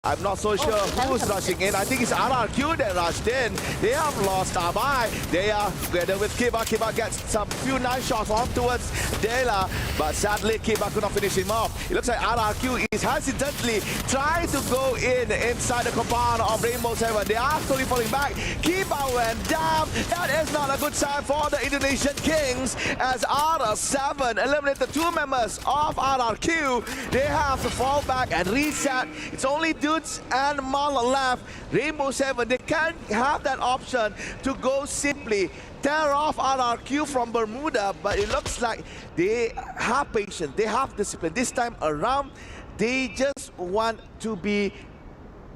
I'm not so sure who's rushing in. I think it's RRQ that rushed in. They have lost Abai. They are together with Kiba. Kiba gets some few nice shots off towards Dela, but sadly Kiba could not finish him off. It looks like RRQ is hesitantly trying to go inside the compound of Rainbow 7. They are slowly falling back. Kiba went down. That is not a good sign for the Indonesian Kings as R7 eliminated 2 members of RRQ. They have to fall back and reset. It's only Dudes and Mal left. Rainbow 7, they can't have that option to go simply tear off RRQ from Bermuda, but it looks like they have patience, they have discipline. This time around, they just want to be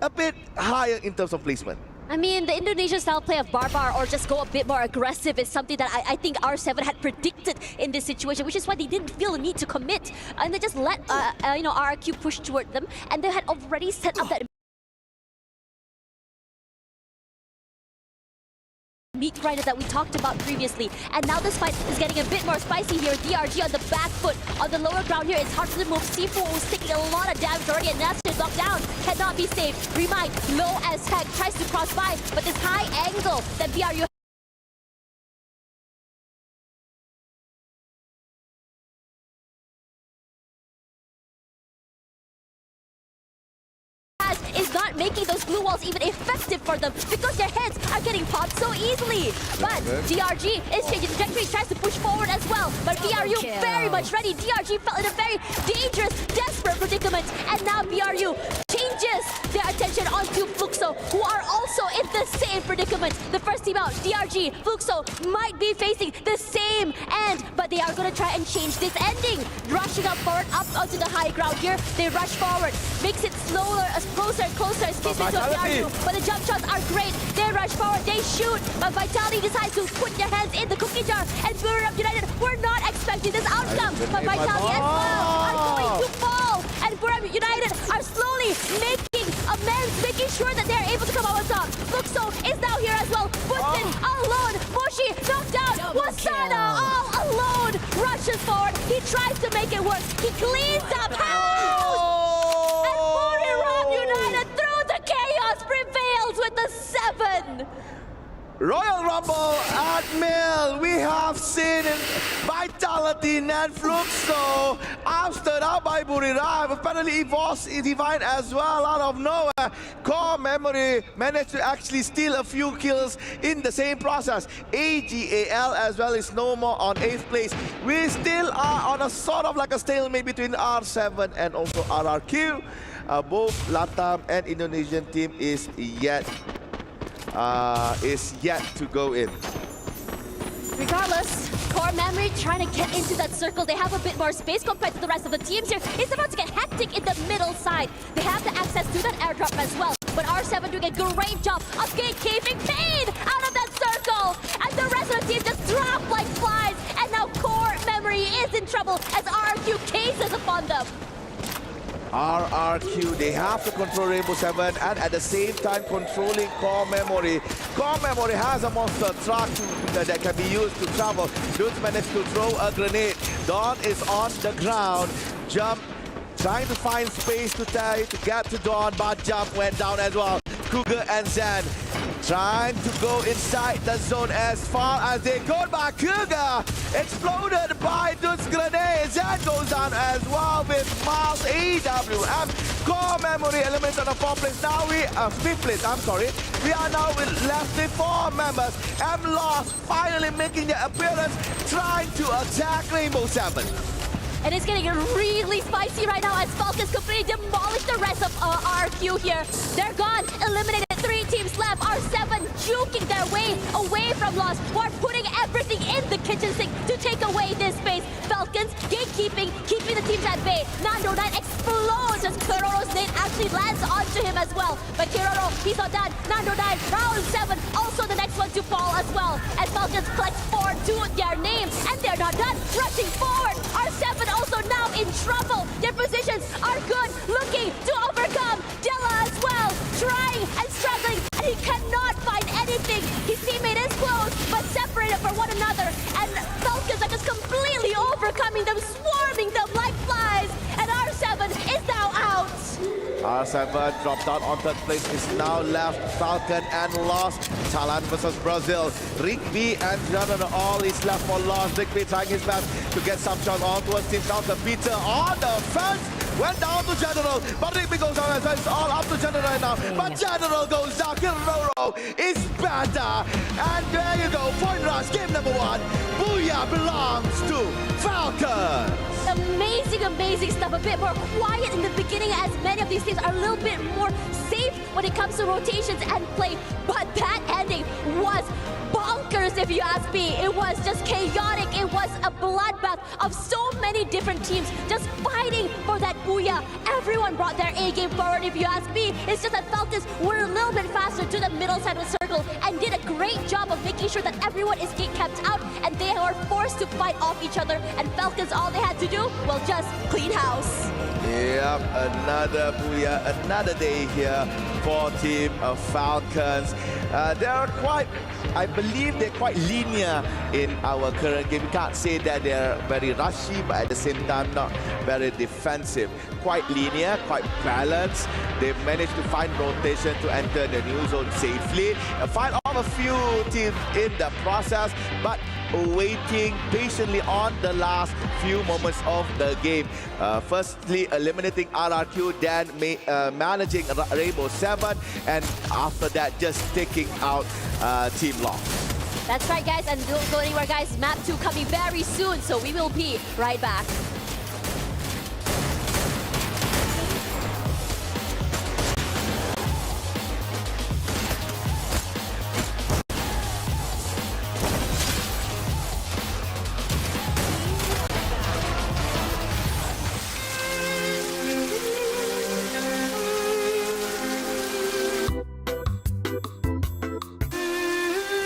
a bit higher in terms of placement. I mean, the Indonesian style play of Barbar or just go a bit more aggressive is something that I think R7 had predicted in this situation, which is why they didn't feel the need to commit. And they just let RRQ push toward them, and they had already set up that meat grinder that we talked about previously. And now this fight is getting a bit more spicy here. DRG on the back foot. On the lower ground here, it's hard to move. C4 was taking a lot of damage already, and Nasser is knocked down. Cannot be saved. Remind, low as heck, tries to cross by, but this high angle that BRU is not making those glue walls even effective for them because their heads are getting popped so easily. But DRG is changing trajectory, tries to push forward as well. But BRU very much ready. DRG fell in a very dangerous, desperate predicament. And now BRU changes their attention onto Fluxo, who are also in the same predicament. The first team out, DRG, Fluxo, might be facing the same end, but they are going to try and change this ending. Rushing up forward, up onto the high ground here. They rush forward, makes it slower, closer and closer, escaping to BRU. But the jump shots are great. They rush forward, they shoot, but Vitality decides to put their hands in the cookie jar. And Bermuda United were not expecting this outcome, but Vitality as well are going to fall. And Bermuda United are slowly making amends, making sure that they're able to come out on top. Fluxo is now here as well. Butzen alone. Bushi knocked down. Wasana all alone. Rushes forward. He tries to make it work. He cleans up house. And Bermuda United through the chaos prevails with the 7. Royal Rumble at Mill. We have seen Vitality and Fluxo ousted out by Buriram. Apparently Evos is divine as well out of nowhere. Core Memory managed to actually steal a few kills in the same process. AGAL as well is no more on 8th place. We still are on a sort of like a stalemate between R7 and also RRQ. Both Latam and Indonesian team is yet to go in. Regardless, Core Memory trying to get into that circle. They have a bit more space compared to the rest of the teams here. It's about to get hectic in the middle side. They have the access to that airdrop as well. But R7 doing a great job of gatekeeping Pain out of that circle. And the rest of the team just drop like flies. And now Core Memory is in trouble as RRQ cases upon them. RRQ, they have to control Rainbow 7 and at the same time controlling Core Memory. Core Memory has a monster truck that can be used to travel. Dudes managed to throw a grenade. Dawn is on the ground. Jump, trying to find space to get to Dawn, but Jump went down as well. Cougar and Zen trying to go inside the zone as far as they go, but Cougar exploded by Dude's grenade. Zen goes down as well with Miles AWM. Core Memory eliminated on the 4th place. Now we 5th place, I'm sorry. We are now left with 4 members. M-Lost finally making their appearance, trying to attack Rainbow 7. And it's getting really spicy right now as Falcons completely demolish the rest of RQ here. They're gone, eliminated, 3 teams left. R7 juking their way away from loss. We're putting everything in the kitchen sink to take away this space. Falcons gatekeeping, keeping the teams at bay. Nando 9 explodes as Kiroro's nade actually lands onto him as well. But Kiroro, he's not done. Nando 9, round 7, also the next one to fall as well. As Falcons collect 4 to their name, and they're not done. Rushing forward, R7 also now in trouble. Their positions are good, looking to overcome. Della as well, trying and struggling, and he cannot find anything. His teammate is close, but separated from one another. And Falcons are just completely overcoming them, swarming them like flies. And R7 is now out. R7 drops down on third place. Is now left Falcon and lost. Thailand versus Brazil. Rigby and General all is left for loss. Rigby trying his best to get some shots on towards team down to Peter on the fence. Went down to General, but Rigby goes down as well. It's all up to General right now. But General goes down. Kiroro is better. And there you go. Point rush, game number 1. Booyah belongs to Falcons. Amazing, amazing stuff. A bit more quiet in the beginning as many of these teams are a little bit more safe when it comes to rotations and play. But that ending was bonkers, if you ask me. It was just chaotic. It was a bloodbath of so many different teams just fighting for that booyah. Everyone brought their A game forward, if you ask me. It's just that Falcons were a little bit faster to the middle side of the circle and did a great job of making sure that everyone is kept out and they were forced to fight off each other. And Falcons, all they had to do, well, just clean house. Yep, another booyah, another day here for Team Falcons. They're quite, I believe they're quite linear in our current game. We can't say that they're very rushy, but at the same time not very defensive. Quite linear, quite balanced. They've managed to find rotation to enter the new zone safely. Fight off a few teams in the process, but waiting patiently on the last few moments of the game. Firstly, eliminating RRQ, then managing Rainbow 7, and after that, just taking out Team Long. That's right, guys, and don't go anywhere, guys. Map 2 coming very soon, so we will be right back.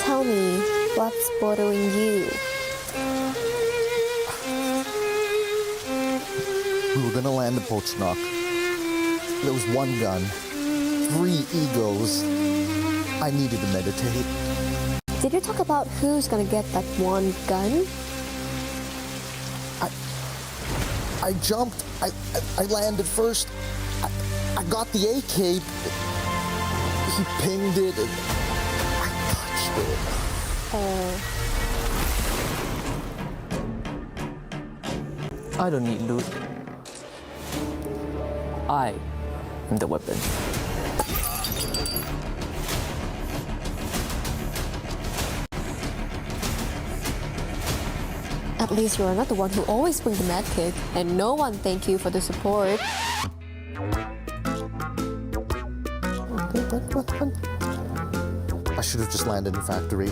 Tell me, what's bothering you? We were gonna land the poach knock. There was one gun, 3 egos. I needed to meditate. Did you talk about who's gonna get that one gun? I jumped. I landed first. I got the AK. He pinged it. And I touched it. I don't need loot. I am the weapon. At least you're not the one who always brings the med kit, and no one thank you for the support. I should have just landed in factory.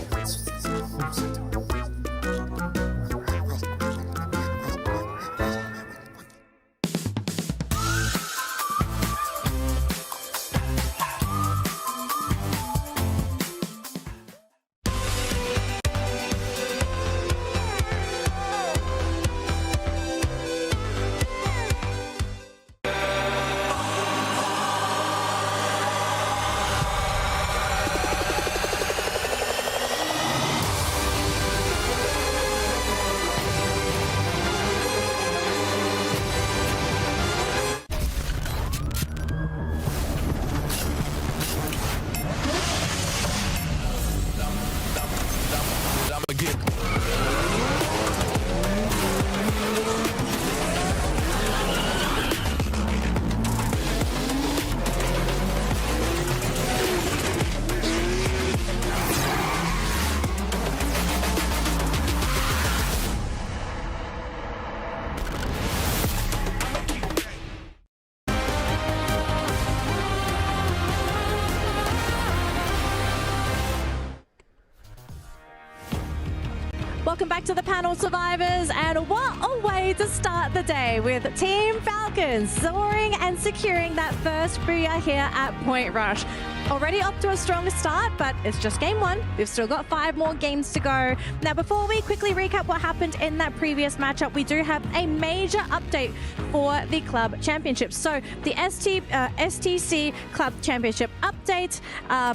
Welcome back to the panel, survivors, and what a way to start the day with Team Falcons soaring and securing that first booyah here at Point Rush. Already off to a strong start, but it's just game 1. We've still got 5 more games to go. Now, before we quickly recap what happened in that previous matchup, we do have a major update for the club championship. So the STC Club Championship update.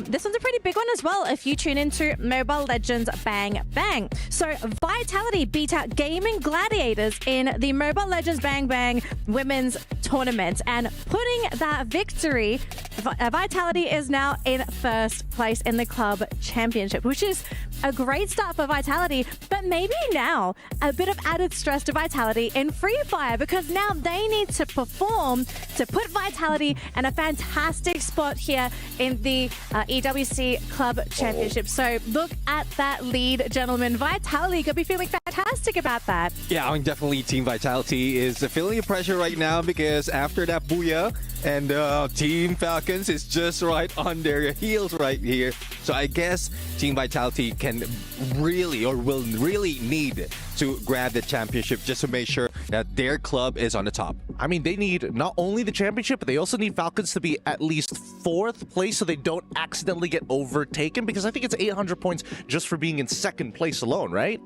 This one's a pretty big one as well if you tune into Mobile Legends Bang Bang. So Vitality beat out Gaming Gladiators in the Mobile Legends Bang Bang Women's Tournament, and putting that victory, Vitality is now in first place in the club championship, which is a great start for Vitality, but maybe now a bit of added stress to Vitality in Free Fire, because now they need to perform to put Vitality in a fantastic spot here in the EWC Club Championship. So look at that lead, gentlemen. Vitality could be feeling fantastic about that. Yeah, I mean, definitely Team Vitality is feeling the pressure right now, because after that booyah, and Team Falcons is just right on their heels right here. So I guess Team Vitality can really, or will really need to grab the championship just to make sure that their club is on the top. I mean, they need not only the championship, but they also need Falcons to be at least 4th place so they don't accidentally get overtaken, because I think it's 800 points just for being in 2nd place alone, right?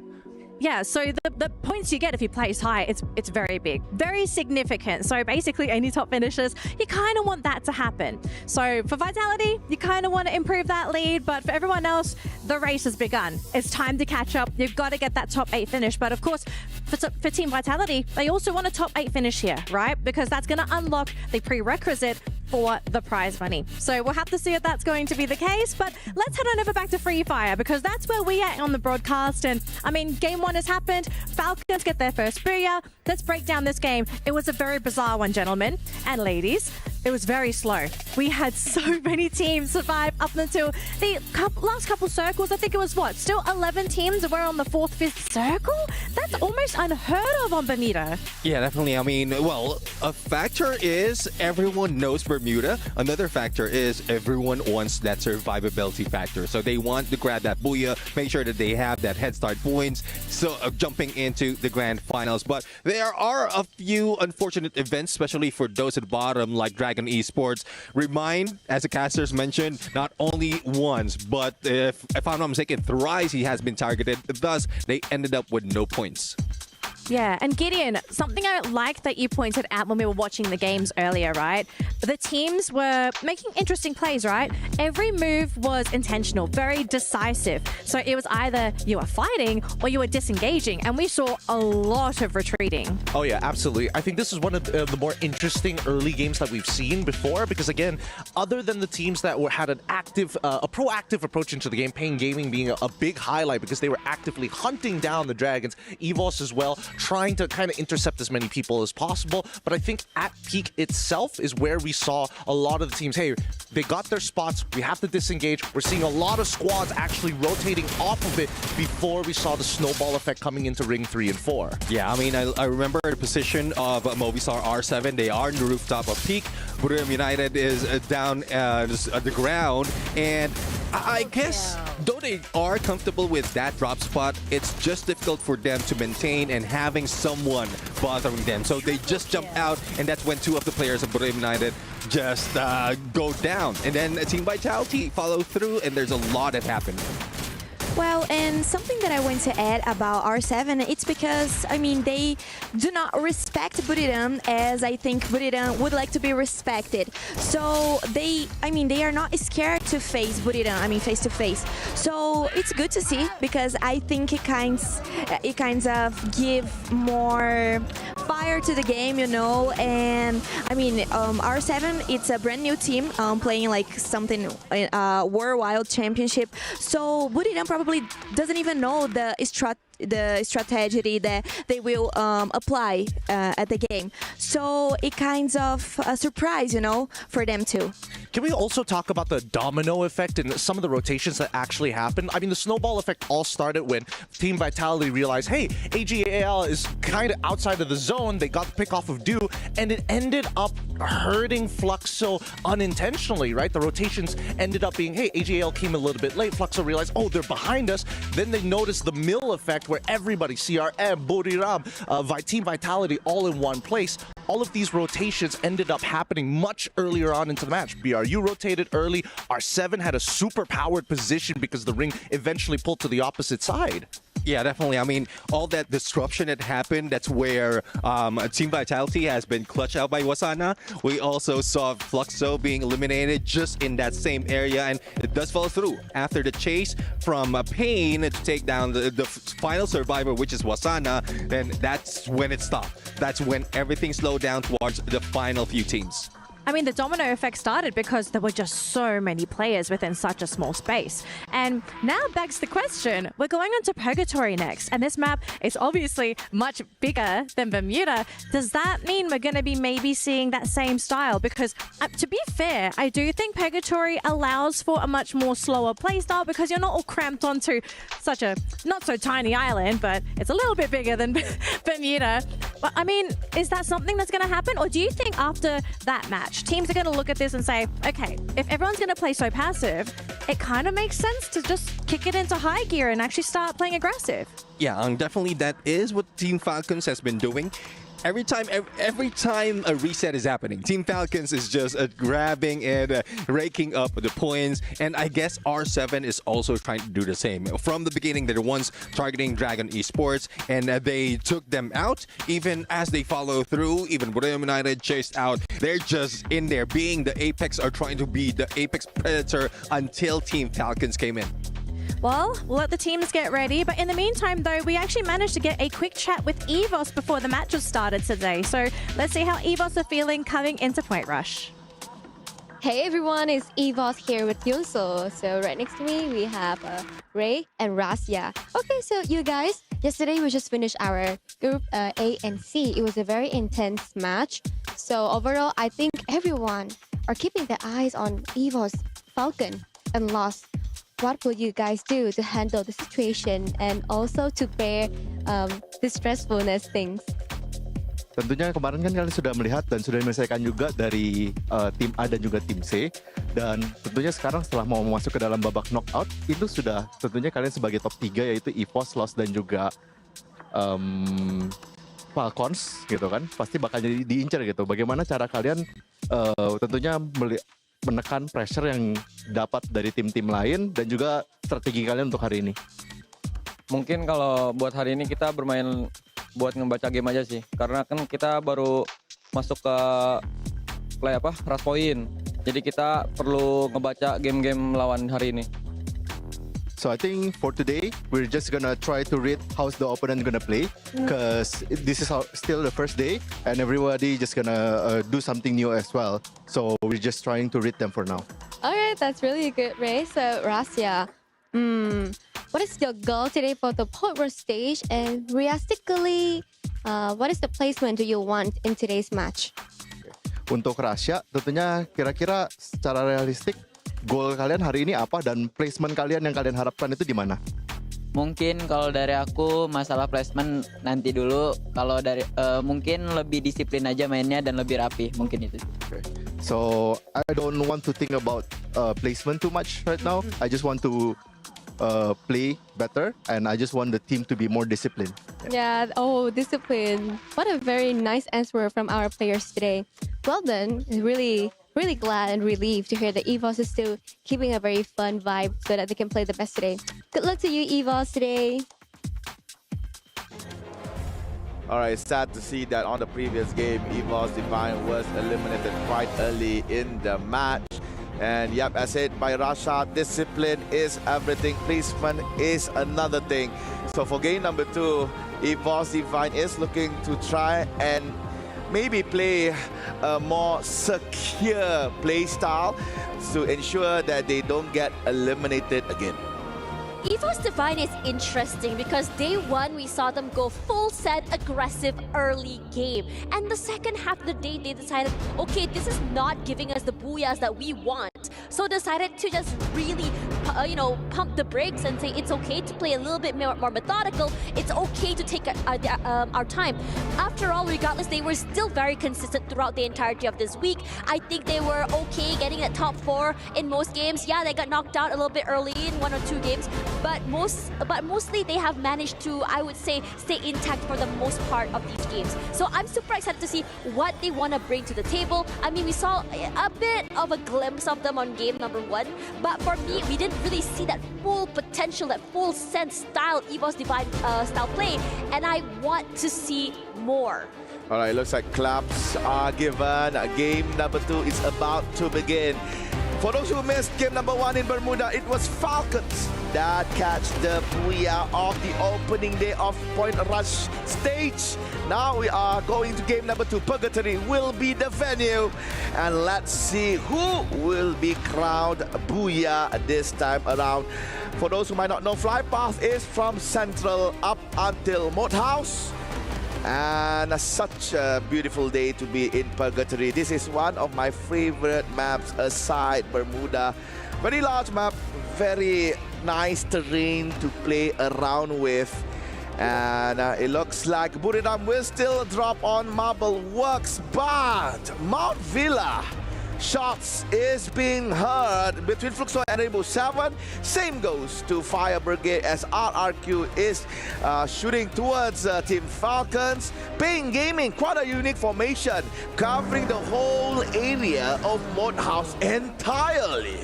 Yeah, so the points you get if you place high, it's very big, very significant. So basically, any top finishers, you kind of want that to happen. So for Vitality, you kind of want to improve that lead, but for everyone else, the race has begun. It's time to catch up. You've got to get that top 8 finish. But of course, for Team Vitality, they also want a top 8 finish here, right? Because that's going to unlock the prerequisite for the prize money. So we'll have to see if that's going to be the case, but let's head on over back to Free Fire, because that's where we are on the broadcast. And I mean, game 1 has happened. Falcons get their first booyah. Let's break down this game. It was a very bizarre one, gentlemen and ladies. It was very slow. We had so many teams survive up until the last couple circles. I think it was, what, still 11 teams that were on the 4th, 5th circle? That's almost unheard of on Bermuda. Yeah, definitely. I mean, well, a factor is everyone knows Bermuda. Another factor is everyone wants that survivability factor. So they want to grab that booyah, make sure that they have that head start points, so jumping into the grand finals. But there are a few unfortunate events, especially for those at the bottom, like Dragon Esports. Remind, as the casters mentioned, not only once, but if I'm not mistaken, thrice he has been targeted. Thus, they ended up with no points. Yeah, and Gideon, something I like that you pointed out when we were watching the games earlier, right? The teams were making interesting plays, right? Every move was intentional, very decisive. So it was either you were fighting or you were disengaging, and we saw a lot of retreating. Oh yeah, absolutely. I think this is one of the more interesting early games that we've seen before, because again, other than the teams that had an active, a proactive approach into the game, Pain Gaming being a big highlight because they were actively hunting down the Dragons, Evos as well, trying to kind of intercept as many people as possible. But I think at peak itself is where we saw a lot of the teams, hey, they got their spots, we have to disengage. We're seeing a lot of squads actually rotating off of it before we saw the snowball effect coming into ring 3 and 4. Yeah, I mean, I remember the position of Movistar R7. They are in the rooftop of peak. Buram United is down at the ground, and I guess though they are comfortable with that drop spot, it's just difficult for them to maintain and having someone bothering them. So they just jump out, and that's when 2 of the players of Buram United just go down. And then Team Vitality follow through, and there's a lot that happened. Well, and something that I want to add about R7, it's because, I mean, they do not respect Buriram as I think Buriram would like to be respected. So they are not scared to face Buriram, I mean, face to face. So it's good to see, because I think it kinds of give more fire to the game, you know. And I mean, R7, it's a brand new team playing like something worldwide championship. So Buriram probably doesn't even know the strategy that they will apply at the game. So it kinds of a surprise, you know, for them too. Can we also talk about the domino effect and some of the rotations that actually happened? I mean, the snowball effect all started when Team Vitality realized, hey, AGAL is kind of outside of the zone. They got the pick off of Dew, and it ended up hurting Fluxo unintentionally, right? The rotations ended up being, hey, AGAL came a little bit late. Fluxo realized, oh, they're behind us. Then they noticed the mill effect where everybody, CRM, Buriram, Team Vitality, all in one place. All of these rotations ended up happening much earlier on into the match. BRU rotated early. R7 had a super powered position because the ring eventually pulled to the opposite side. Yeah, definitely. I mean, all that disruption that happened, that's where Team Vitality has been clutched out by Wasana. We also saw Fluxo being eliminated just in that same area, and it does fall through. After the chase from Pain to take down the final survivor, which is Wasana, then that's when it stopped. That's when everything slowed down towards the final few teams. I mean, the domino effect started because there were just so many players within such a small space. And now begs the question, we're going on to Purgatory next, and this map is obviously much bigger than Bermuda. Does that mean we're going to be maybe seeing that same style? Because to be fair, I do think Purgatory allows for a much more slower playstyle because you're not all cramped onto such a not so tiny island, but it's a little bit bigger than Bermuda. But I mean, is that something that's going to happen? Or do you think after that match, teams are going to look at this and say, okay, if everyone's going to play so passive, it kind of makes sense to just kick it into high gear and actually start playing aggressive? Yeah, definitely that is what Team Falcons has been doing. Every time a reset is happening, Team Falcons is just grabbing and raking up the points. And I guess R7 is also trying to do the same. From the beginning, they're the ones targeting Dragon Esports, and they took them out. Even as they follow through, even Bermuda United chased out, they're just in there being the Apex, or trying to be the Apex Predator until Team Falcons came in. Well, we'll let the teams get ready. But in the meantime, though, we actually managed to get a quick chat with Evos before the match was started today. So let's see how Evos are feeling coming into Point Rush. Hey everyone, it's Evos here with Yunso. So right next to me, we have Ray and Rasya. Okay, so you guys, yesterday we just finished our Group A and C. It was a very intense match. So overall, I think everyone are keeping their eyes on Evos Falcon and lost. What will you guys do to handle the situation and also to bear the stressfulness things? Tentunya kemarin kan kalian sudah melihat dan sudah menyelesaikan juga dari tim A dan juga tim C. Dan tentunya sekarang setelah mau masuk ke dalam babak knockout, itu sudah tentunya kalian sebagai top 3 yaitu Evos, Lost dan juga Falcons gitu kan. Pasti bakal jadi diincar gitu. Bagaimana cara kalian tentunya menekan pressure yang dapat dari tim-tim lain dan juga strategi kalian untuk hari ini? Mungkin kalau buat hari ini kita bermain buat ngebaca game aja sih. Karena kan kita baru masuk ke rush point. Jadi kita perlu ngebaca game-game lawan hari ini. So I think for today, we're just gonna try to read how's the opponent gonna play, because this is still the first day, and everybody just gonna do something new as well. So we're just trying to read them for now. Alright, that's really good, Ray. So Rasya, what is your goal today for the Point Rush stage? And realistically, what is the placement do you want in today's match? Untuk Rasya, tentunya kira-kira secara realistik, goal kalian hari ini apa dan placement kalian yang kalian harapkan itu di mana? Mungkin kalau dari aku masalah placement nanti dulu. Kalau dari mungkin lebih disiplin aja mainnya dan lebih rapi, mungkin itu. Okay. So I don't want to think about placement too much right now. I just want to play better, and I just want the team to be more disciplined. Yeah, discipline. What a very nice answer from our players today. Well done. Really glad and relieved to hear that Evos is still keeping a very fun vibe so that they can play the best today. Good luck to you, Evos, today. All right, sad to see that on the previous game, Evos Divine was eliminated quite early in the match. And yep, as said by Rasha, discipline is everything. Placement is another thing. So for game number 2, Evos Divine is looking to try and maybe play a more secure play style to ensure that they don't get eliminated again. Evos Divine is interesting because day 1 we saw them go full set aggressive early game, and the second half of the day they decided, okay, this is not giving us the booyahs that we want, so decided to just really pump the brakes and say it's okay to play a little bit more methodical, it's okay to take our time. After all, regardless, they were still very consistent throughout the entirety of this week. I think they were okay getting at top 4 in most games. Yeah, they got knocked out a little bit early in 1 or 2 games, but mostly they have managed to, I would say, stay intact for the most part of these games. So I'm super excited to see what they want to bring to the table. I mean, we saw a bit of a glimpse of them on game number 1, but for me, we didn't really see that full potential, that full sense style, Evos Divine style play, and I want to see more. All right, looks like claps are given. Game number 2 is about to begin. For those who missed game number 1 in Bermuda, it was Falcons that catch the booyah of the opening day of Point Rush stage. Now we are going to game number 2. Purgatory will be the venue. And let's see who will be crowned booyah this time around. For those who might not know, fly path is from Central up until Moat House. And such a beautiful day to be in Purgatory. This is one of my favorite maps aside Bermuda. Very large map, very nice terrain to play around with. And it looks like Buriram will still drop on Marble Works, but Mount Villa shots is being heard between Fluxo and Rainbow 7. Same goes to Fire Brigade as RRQ is shooting towards Team Falcons. Paying Gaming, quite a unique formation, covering the whole area of Moat House entirely.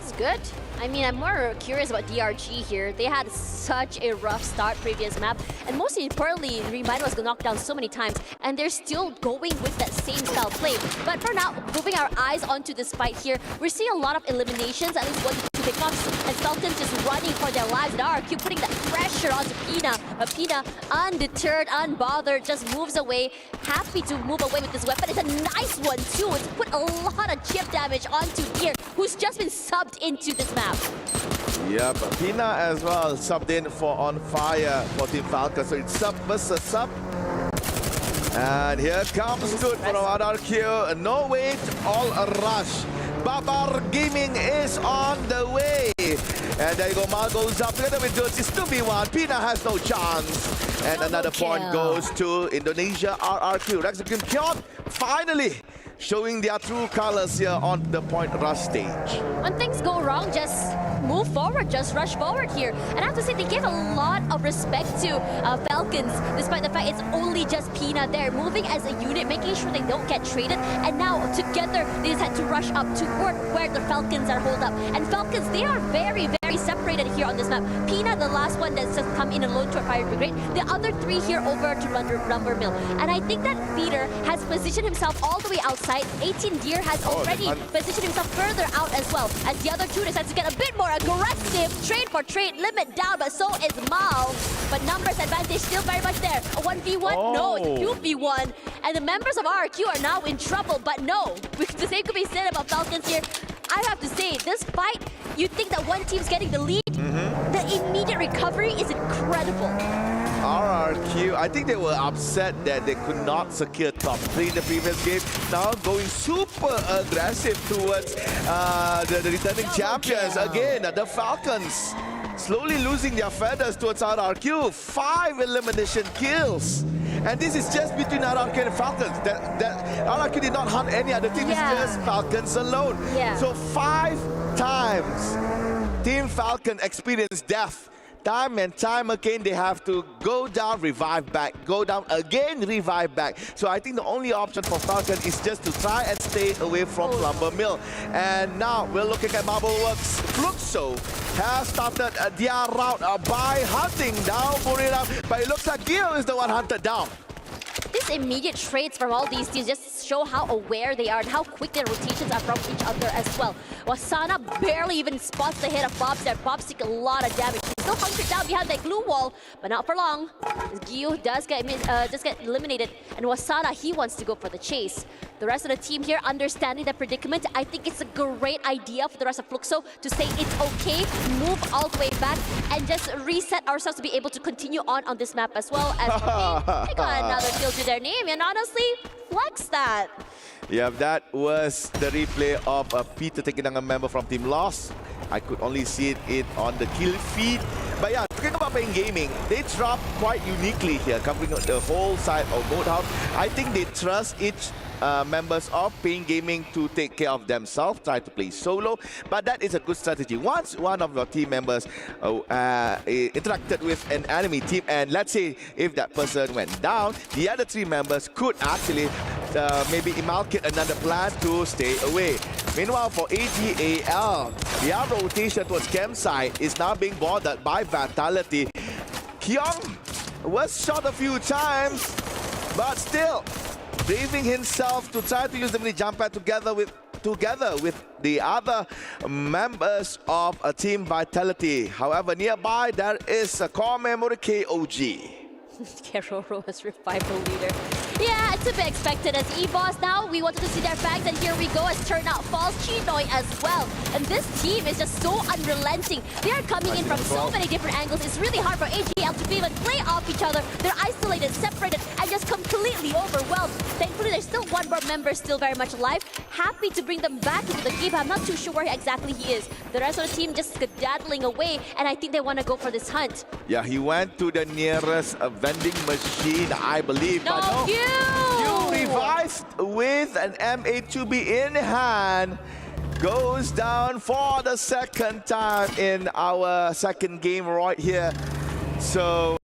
It's good. I mean, I'm more curious about DRG here. They had such a rough start previous map, and most importantly, Remind was knocked down so many times, and they're still going with that same style play. But for now, moving our eyes onto this fight here, we're seeing a lot of eliminations, at least 1 to 2 pickups, and Falcons just running for their lives, and RRQ putting that pressure onto Pina. But Pina, undeterred, unbothered, just moves away, happy to move away with this weapon. It's a nice one too. It's put a lot of chip damage onto Deer, who's just been subbed into this map. Yep, Pina as well subbed in for On Fire for Team Falcons. So it's sub versus sub. And here comes good from RRQ. No wait, all a rush. Babar Gaming is on the way. And there you go, Mal goes up together with Dutz. It's 2v1. Pina has no chance. And another point goes to Indonesia RRQ. Rexicum Kyon finally showing their true colors here on the Point Rush stage. When things go wrong, just move forward, just rush forward here. And I have to say, they give a lot of respect to Falcons, despite the fact it's only just Pina there, moving as a unit, making sure they don't get traded. And now, together, they just had to rush up toward where the Falcons are holed up. And Falcons, they are very, very separated here on this map. Pina, the last one that's just come in alone to a Fire Brigade. The other 3 here over to Lumber Mill. And I think that Peter has positioned himself all the way outside. 18 Deer has already positioned himself further out as well, as the other 2 decides to get a bit more aggressive. Trade for trade, limit down, but so is Mal. But numbers advantage still very much there. A 1v1? No, it's a 2v1. And the members of RRQ are now in trouble, but no. The same could be said about Falcons here. I have to say, this fight, you think that one team's getting the lead? The immediate recovery is incredible. RRQ, I think they were upset that they could not secure top 3 in the previous game. Now going super aggressive towards the returning champions. Again, the Falcons slowly losing their feathers towards RRQ. 5 elimination kills. And this is just between RRQ and Falcons. That RRQ did not hunt any other team. It's just Falcons alone. So 5 times Team Falcon experienced death. Time and time again, they have to go down, revive back, go down again, revive back. So I think the only option for Falcon is just to try and stay away from Lumber Mill. And now we're looking at Marble Works. Fluxo has started their route by hunting down Buriram, but it looks like Gio is the one hunted down. These immediate trades from all these teams just show how aware they are and how quick their rotations are from each other as well. Wasana barely even spots the hit of Bobs there. Bobs take a lot of damage. He's still hunkered down behind that glue wall, but not for long. Gio does get eliminated, and Wasana, he wants to go for the chase. The rest of the team here understanding the predicament. I think it's a great idea for the rest of Fluxo to say it's okay, move all the way back, and just reset ourselves to be able to continue on this map as well. As for me, they got another kill to their name, and honestly, flex that. Yeah, that was the replay of Peter taking down a member from Team Lost. I could only see it on the kill feed. But yeah, talking about Paying Gaming, they dropped quite uniquely here, covering the whole side of Moat House. I think they trust each members of Paying Gaming to take care of themselves, try to play solo, but that is a good strategy. Once one of your team members interacted with an enemy team, and let's say if that person went down, the other 3 members could actually maybe inculcate another plan to stay away. Meanwhile, for AGAL, their rotation towards campsite is now being bothered by Vitality. Kyung was shot a few times, but still braving himself to try to use the mini jump pad together with the other members of a Team Vitality. However, nearby there is a core memory KOG. Keroro has revived the leader. Yeah, it's to be expected as Evos now. We wanted to see their facts, and here we go as turnout falls Chinoy as well. And this team is just so unrelenting. They are coming in from so many different angles. It's really hard for AGL to even play off each other. They're isolated, separated, and just completely overwhelmed. Thankfully, there's still one more member still very much alive. Happy to bring them back into the game. I'm not too sure where exactly he is. The rest of the team just skedaddling away, and I think they want to go for this hunt. Yeah, he went to the nearest vending machine, I believe. No, but no, you revived with an M82B in hand. Goes down for the second time in our second game right here. So,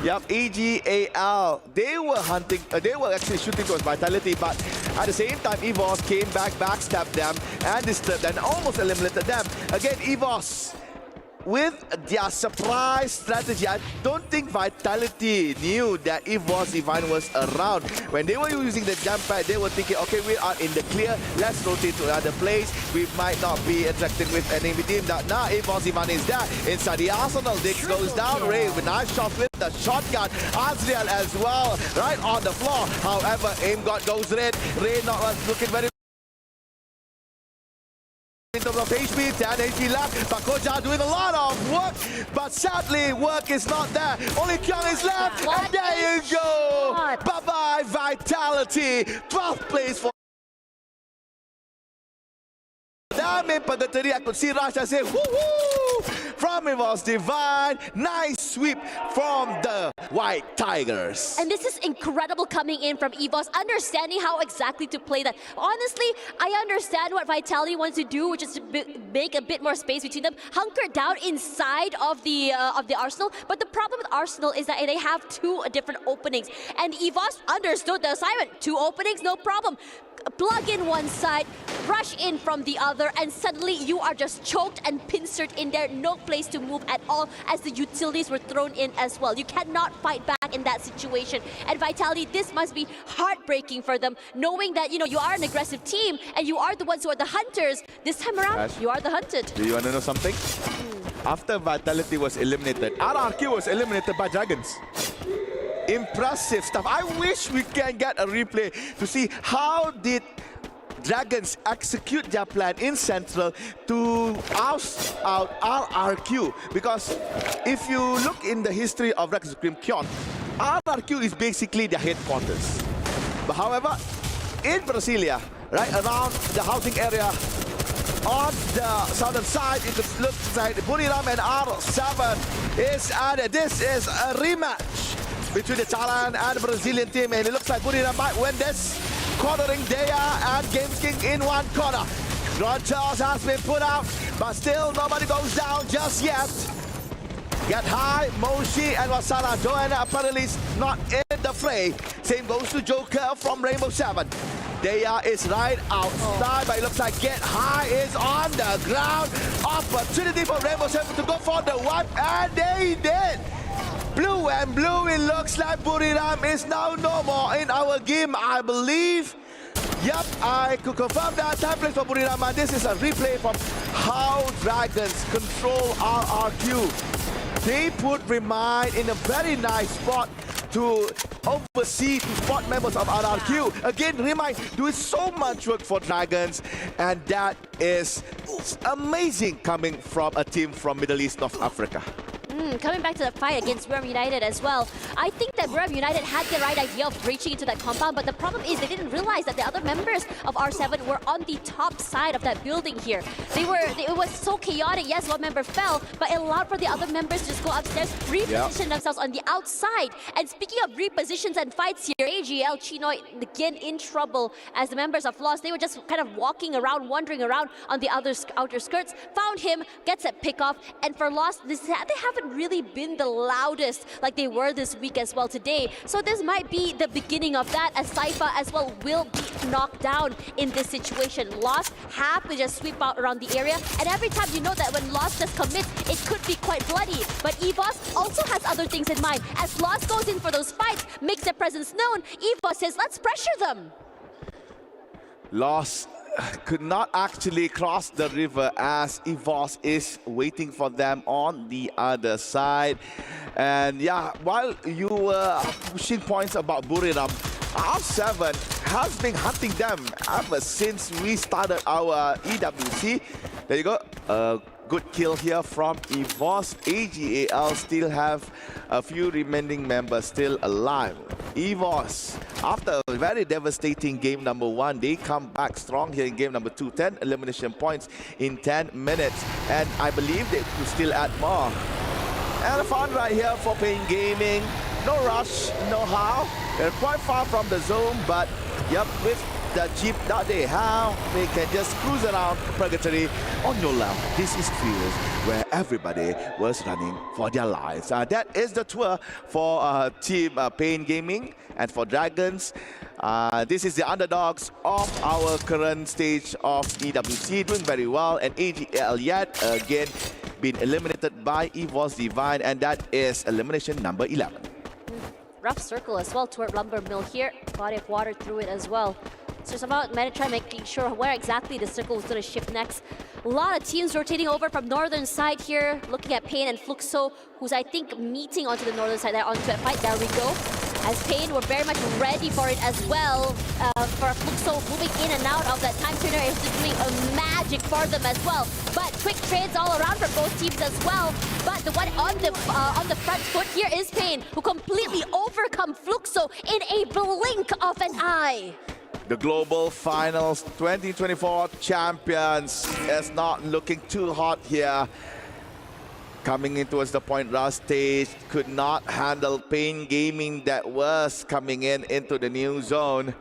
yep, AGAL, they were hunting, they were actually shooting towards Vitality, but at the same time, Evos came back, backstabbed them, and disturbed them, and almost eliminated them. Again, Evos, with their surprise strategy, I don't think Vitality knew that Evos Divine was around. When they were using the jump pad, they were thinking, okay, we are in the clear, let's rotate to another place. We might not be interacting with enemy team. Now Evos Divine is there. Inside the arsenal, Dix goes down. Ray with nice shot with the shotgun. Azriel as well, right on the floor. However, aim god goes red. Ray not looking very in terms of HP, 10 HP left. Bakoja doing a lot of work, but sadly, work is not there. Only Kyung is left, and there you go. Bye-bye, Vitality. 12th place for them in Purgatory. I could see Rasha say, woo-hoo! From Evos Divine. Nice sweep from the White Tigers. And this is incredible coming in from Evos, understanding how exactly to play that. Honestly, I understand what Vitality wants to do, which is to make a bit more space between them, hunker down inside of the Arsenal. But the problem with Arsenal is that they have two different openings. And Evos understood the assignment. Two openings, no problem. Plug in one side, rush in from the other, and suddenly you are just choked and pincered in there. No place to move at all as the utilities were thrown in as well. You cannot fight back in that situation. And Vitality, this must be heartbreaking for them, knowing that, you know, you are an aggressive team and you are the ones who are the hunters. This time around, Ash, you are the hunted. do you want to know something? After Vitality was eliminated, RRQ was eliminated by Dragons. Impressive stuff. I wish we can get a replay to see how did Dragons execute their plan in Central to oust out RRQ. Because if you look in the history of Dragon Supreme Kyon, RRQ is basically their headquarters. But however, in Brasilia, right around the housing area, on the southern side, you could look inside Buriram and R7 is added. This is a rematch between the Thailand and the Brazilian team, and it looks like Buriram might win this. Cornering Daya and Games King in one corner. Ron Charles has been put out, but still nobody goes down just yet. Get high, Moshi and Wasala. Joanna apparently is not in the fray. Same goes to Joker from Rainbow 7. Daya is right outside, but it looks like Get High is on the ground. Opportunity for Rainbow 7 to go for the wipe, and they did. Blue and blue, it looks like Buriram is now no more in our game, I believe. Yep, I could confirm that. Time plays for Buriram, and this is a replay from how Dragons control RRQ. They put Remind in a very nice spot to oversee, to spot members of RRQ. Again, Remind doing so much work for Dragons, and that is amazing coming from a team from Middle East, North Africa. Coming back to the fight against Buriram United as well, I think that Buriram United had the right idea of breaching into that compound, but the problem is they didn't realize that the other members of R7 were on the top side of that building here. It was so chaotic. Yes, one member fell, but it allowed for the other members to just go upstairs, reposition themselves on the outside. And speaking of repositions and fights here, AGL Chinoy again in trouble as the members of Lost. They were just kind of walking around, wandering around on the outer skirts. Found him, gets a pick off, and for Lost, they haven't haven't really been the loudest like they were this week as well today. So this might be the beginning of that, as Saifa as well will be knocked down in this situation. Lost have to just sweep out around the area, and every time you know that when Lost just commits, it could be quite bloody. But Evos also has other things in mind. As Lost goes in for those fights, makes their presence known, Evos says, let's pressure them. Lost could not actually cross the river as Evos is waiting for them on the other side. And yeah, while you were pushing points about Buriram, R7 has been hunting them ever since we started our EWC. There you go. Good kill here from Evos. AGAL still have a few remaining members still alive. Evos, after a very devastating game number 1, they come back strong here in game number 2. 10 elimination points in 10 minutes. And I believe they could still add more. And fun right here for Pain Gaming. No rush, no how. They're quite far from the zone, but yep, with the jeep that they have, they can just cruise around Purgatory. On your left, this is field where everybody was running for their lives. That is the tour for Team Pain Gaming. And for Dragons, this is the underdogs of our current stage of EWC, doing very well. And AGL yet again been eliminated by Evos Divine, and that is elimination number 11. Rough circle as well toward Lumber Mill here. Body of water through it as well. So it's about Metatron making sure where exactly the circle is going to shift next. A lot of teams rotating over from northern side here, looking at Pain and Fluxo, who's I think meeting onto the northern side there onto a fight. There we go. As Pain were very much ready for it as well. For Fluxo moving in and out of that time turner is just doing a magic for them as well. But quick trades all around for both teams as well. But the one on the front foot here is Pain, who completely overcome Fluxo in a blink of an eye. The Global Finals 2024 champions is not looking too hot here. Coming in towards the point rush stage, could not handle Pain Gaming that was coming into the new zone.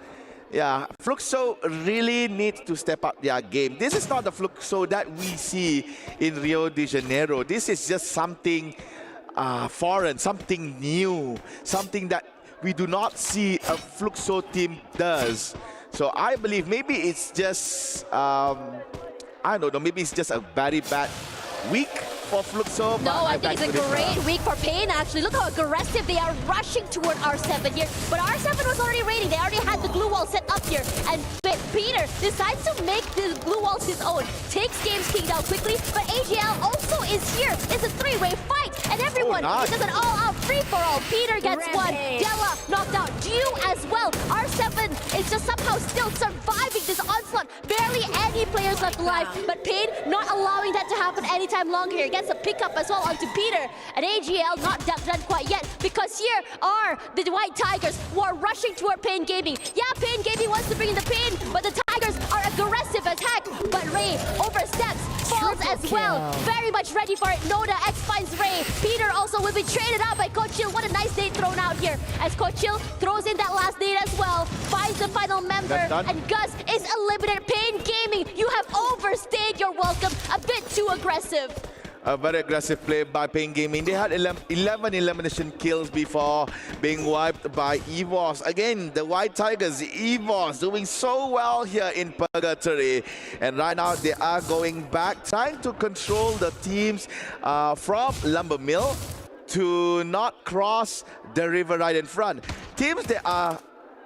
Yeah, Fluxo really needs to step up their game. This is not the Fluxo that we see in Rio de Janeiro. This is just something foreign, something new, something that we do not see a Fluxo team does. So I believe maybe it's just, I don't know, maybe it's just a very bad week for Fluxo. No, I think it's a great week for Pain, actually. Look how aggressive they are rushing toward R7 here. But R7 was already raiding. They already had the glue wall set up here. And Peter decides to make the glue walls his own. Takes Games King down quickly. But AGL also is here. It's a three-way fight. And everyone, it does an all-out free-for-all. Peter gets one. Della knocked out. Dew as well. R7 is just somehow still surviving this onslaught. Barely any players left alive. But Pain not allowing that to happen anytime longer here. Gets a pickup as well onto Peter. And AGL not done quite yet, because here are the White Tigers who are rushing toward Pain Gaming. Yeah, Pain Gaming wants to bring in the Pain, but the Tigers are aggressive as heck. But Ray oversteps, falls as well. Very much ready for it. Noda X finds Ray. Peter also will be traded out by Kochil. What a nice nade thrown out here, as Kochil throws in that last nade as well. Finds the final member, and Gus is eliminated. Pain Gaming, you have overstayed your welcome. A bit too aggressive. A very aggressive play by Pain Gaming. They had 11 elimination kills before being wiped by Evos. Again, the White Tigers, Evos, doing so well here in Purgatory. And right now, they are going back, trying to control the teams from Lumber Mill to not cross the river right in front. Teams that are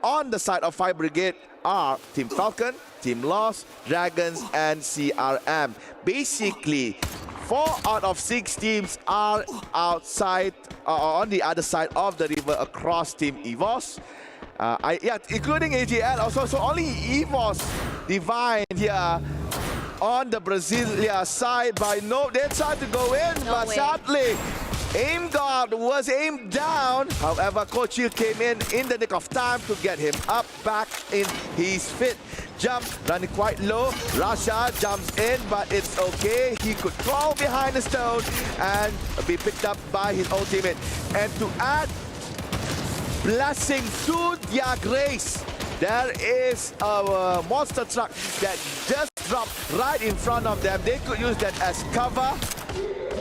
on the side of Fire Brigade are Team Falcon, Team Lost, Dragons, and CRM. Basically, 4 out of 6 teams are outside, on the other side of the river across Team Evos. Yeah, including AGL also. So only Evos Divine here on the Brasilia side. By no, they tried to go in, but sadly, Aim guard was aimed down. However, Kochil came in the nick of time to get him up back in his feet. Jump, running quite low. Rasha jumps in, but it's okay. He could crawl behind the stone and be picked up by his own teammate. And to add blessing to their grace, there is a monster truck that just dropped right in front of them. They could use that as cover,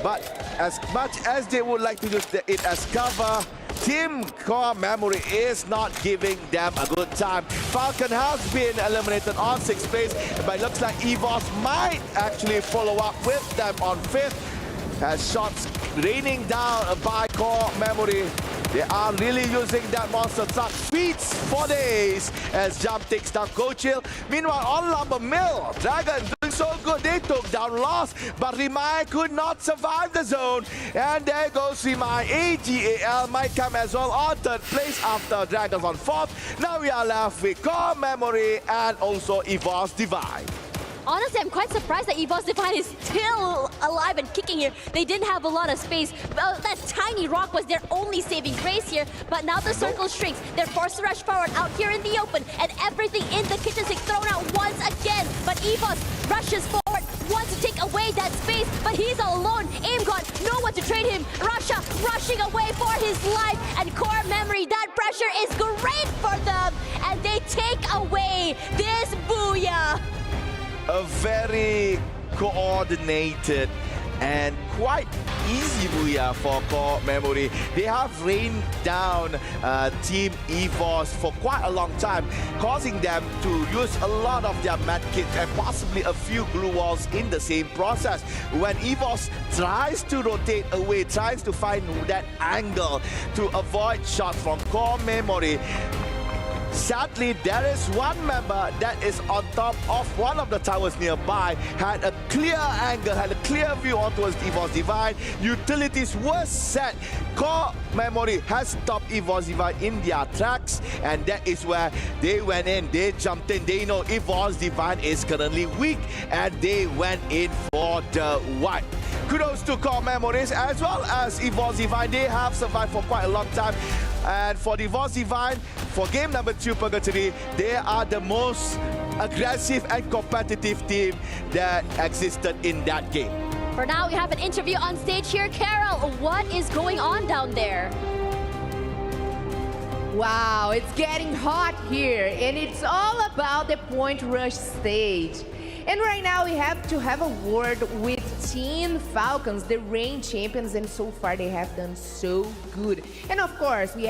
But as much as they would like to use it as cover, Team Core Memory is not giving them a good time. Falcon has been eliminated on 6th place, but it looks like Evos might actually follow up with them on 5th. As shots raining down by Core Memory. They are really using that monster truck feats for days as Jump takes down Gochill. Meanwhile, on Lumber Mill, Dragon doing so good. They took down Lost, but Remai could not survive the zone. And there goes Remai. AGAL might come as well on 3rd place after Dragons on 4th. Now we are left with Core Memory and also Evos Divine. Honestly, I'm quite surprised that Evos Divine is still alive and kicking here. They didn't have a lot of space. That tiny rock was their only saving grace here, but now the circle shrinks. They're forced to rush forward out here in the open, and everything in the kitchen sink thrown out once again. But Evos rushes forward, wants to take away that space, but he's all alone. Aim got no one to trade him. Russia rushing away for his life, and Core Memory, that pressure is great for them, and they take away this booyah. A very coordinated and quite easy booyah for Core Memory. They have rained down Team Evos for quite a long time, causing them to use a lot of their medkits and possibly a few glue walls in the same process. When Evos tries to rotate away, tries to find that angle to avoid shots from Core Memory, sadly, there is one member that is on top of one of the towers nearby, had a clear angle, had a clear view on towards Evos Divine. Utilities were set. Core Memory has stopped Evos Divine in their tracks, and that is where they went in, they jumped in. They know Evos Divine is currently weak, and they went in for the wipe. Kudos to Core Memories as well as Evos Divine. They have survived for quite a long time. And for the Evos Divine, for game number 2 Purgatory, they are the most aggressive and competitive team that existed in that game. For now, we have an interview on stage here. Carol, what is going on down there? Wow, it's getting hot here, and it's all about the point rush stage. And right now we have to have a word with Team Falcons, the reigning champions, and so far they have done so good. And of course, we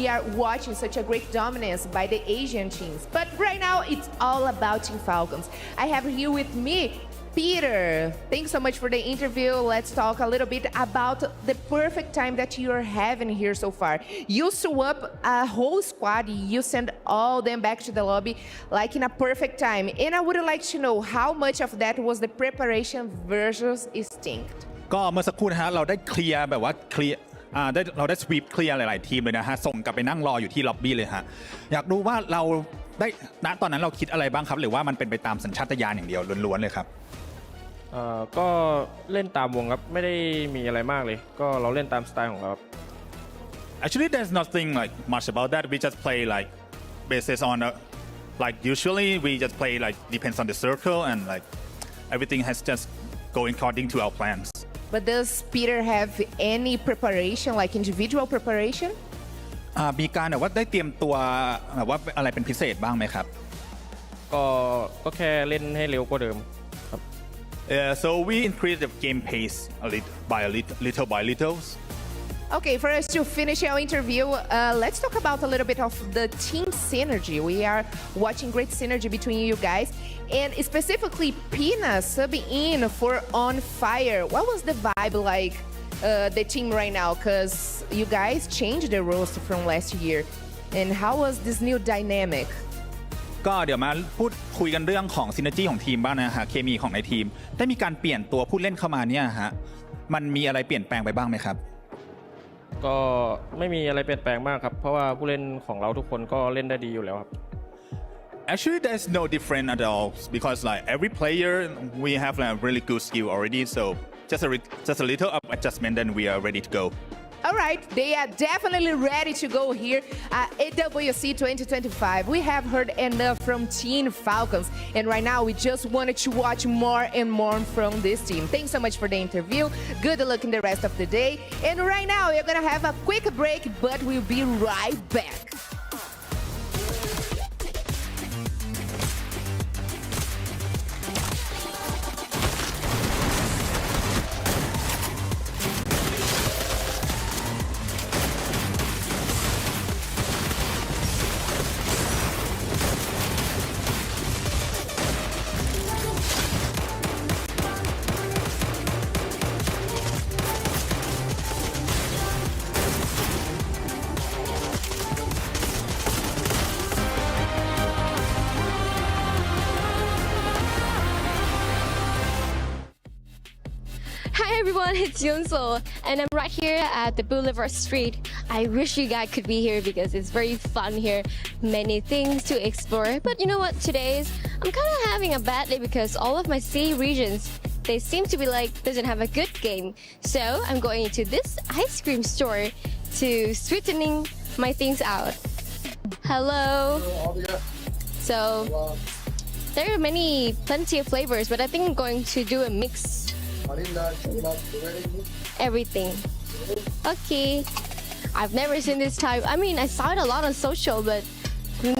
are watching such a great dominance by the Asian teams. But right now, it's all about Team Falcons. I have here with me Peter. Thanks so much for the interview. Let's talk a little bit about the perfect time that you're having here so far. You swap a whole squad, you send all them back to the lobby like in a perfect time. And I would like to know how much of that was the preparation versus instinct. ก็เมื่อสักครู่นะฮะเราได้เคลียร์แบบว่าเคลียร์เราได้สวีปเคลียร์หลายๆทีมเลยนะฮะส่งกลับไปนั่งรออยู่ที่ล็อบบี้เลยฮะอยากรู้ว่าเราได้ณตอนนั้นเราคิดอะไรบ้างครับหรือว่ามันเป็นไปตามสัญชาตญาณอย่างเดียวล้วนๆเลยครับก็เล่นตามวงครับไม่ได้มีอะไรมากเลยก็เราเล่นตามสไตล์ของเราครับ Actually there's nothing like much about that we just play like basis on like usually we just play like depends on the circle and like everything has just going according to our plans But does Peter have any preparation like individual preparation มีการแบบว่าได้เตรียมตัวแบบว่าอะไรเป็นพิเศษบ้างไหมครับก็แค่เล่นให้เร็วกว่าเดิมครับSo we increase the game pace little by little. Okay, for us to finish our interview, let's talk about a little bit of the team synergy. We are watching great synergy between you guys, and specifically Pina subbing in for On Fire. What was the vibe like, the team right now? Because you guys changed the roster from last year, and how was this new dynamic? ก็เดี๋ยวมาพูดคุยกันเรื่องของซินเนอร์จี้ของทีมบ้างนะฮะเคมีของในทีมได้มีการเปลี่ยนตัวผู้เล่นเข้ามาเนี่ยฮะมันมีอะไรเปลี่ยนแปลงไปบ้างไหมครับก็ไม่มีอะไรเปลี่ยนแปลงมากครับเพราะว่าผู้เล่นของเราทุกคนก็เล่นได้ดีอยู่แล้วครับ Actually there's no different at all because like every player we have like a really good skill already so just a little adjustment then we are ready to go All right, they are definitely ready to go here at AWC 2025. We have heard enough from Team Falcons, and right now we just wanted to watch more and more from this team. Thanks so much for the interview. Good luck in the rest of the day. And right now we're gonna have a quick break, but we'll be right back. Hi everyone, it's Yunso, and I'm right here at the Boulevard Street. I wish you guys could be here because it's very fun here. Many things to explore. But you know what? I'm kind of having a bad day because all of my city regions, they seem to be doesn't have a good game. So I'm going to this ice cream store to sweetening my things out. Hello. So there are plenty of flavors, but I think I'm going to do a mix. Everything. Okay. I've never seen this type. I mean, I saw it a lot on social, but I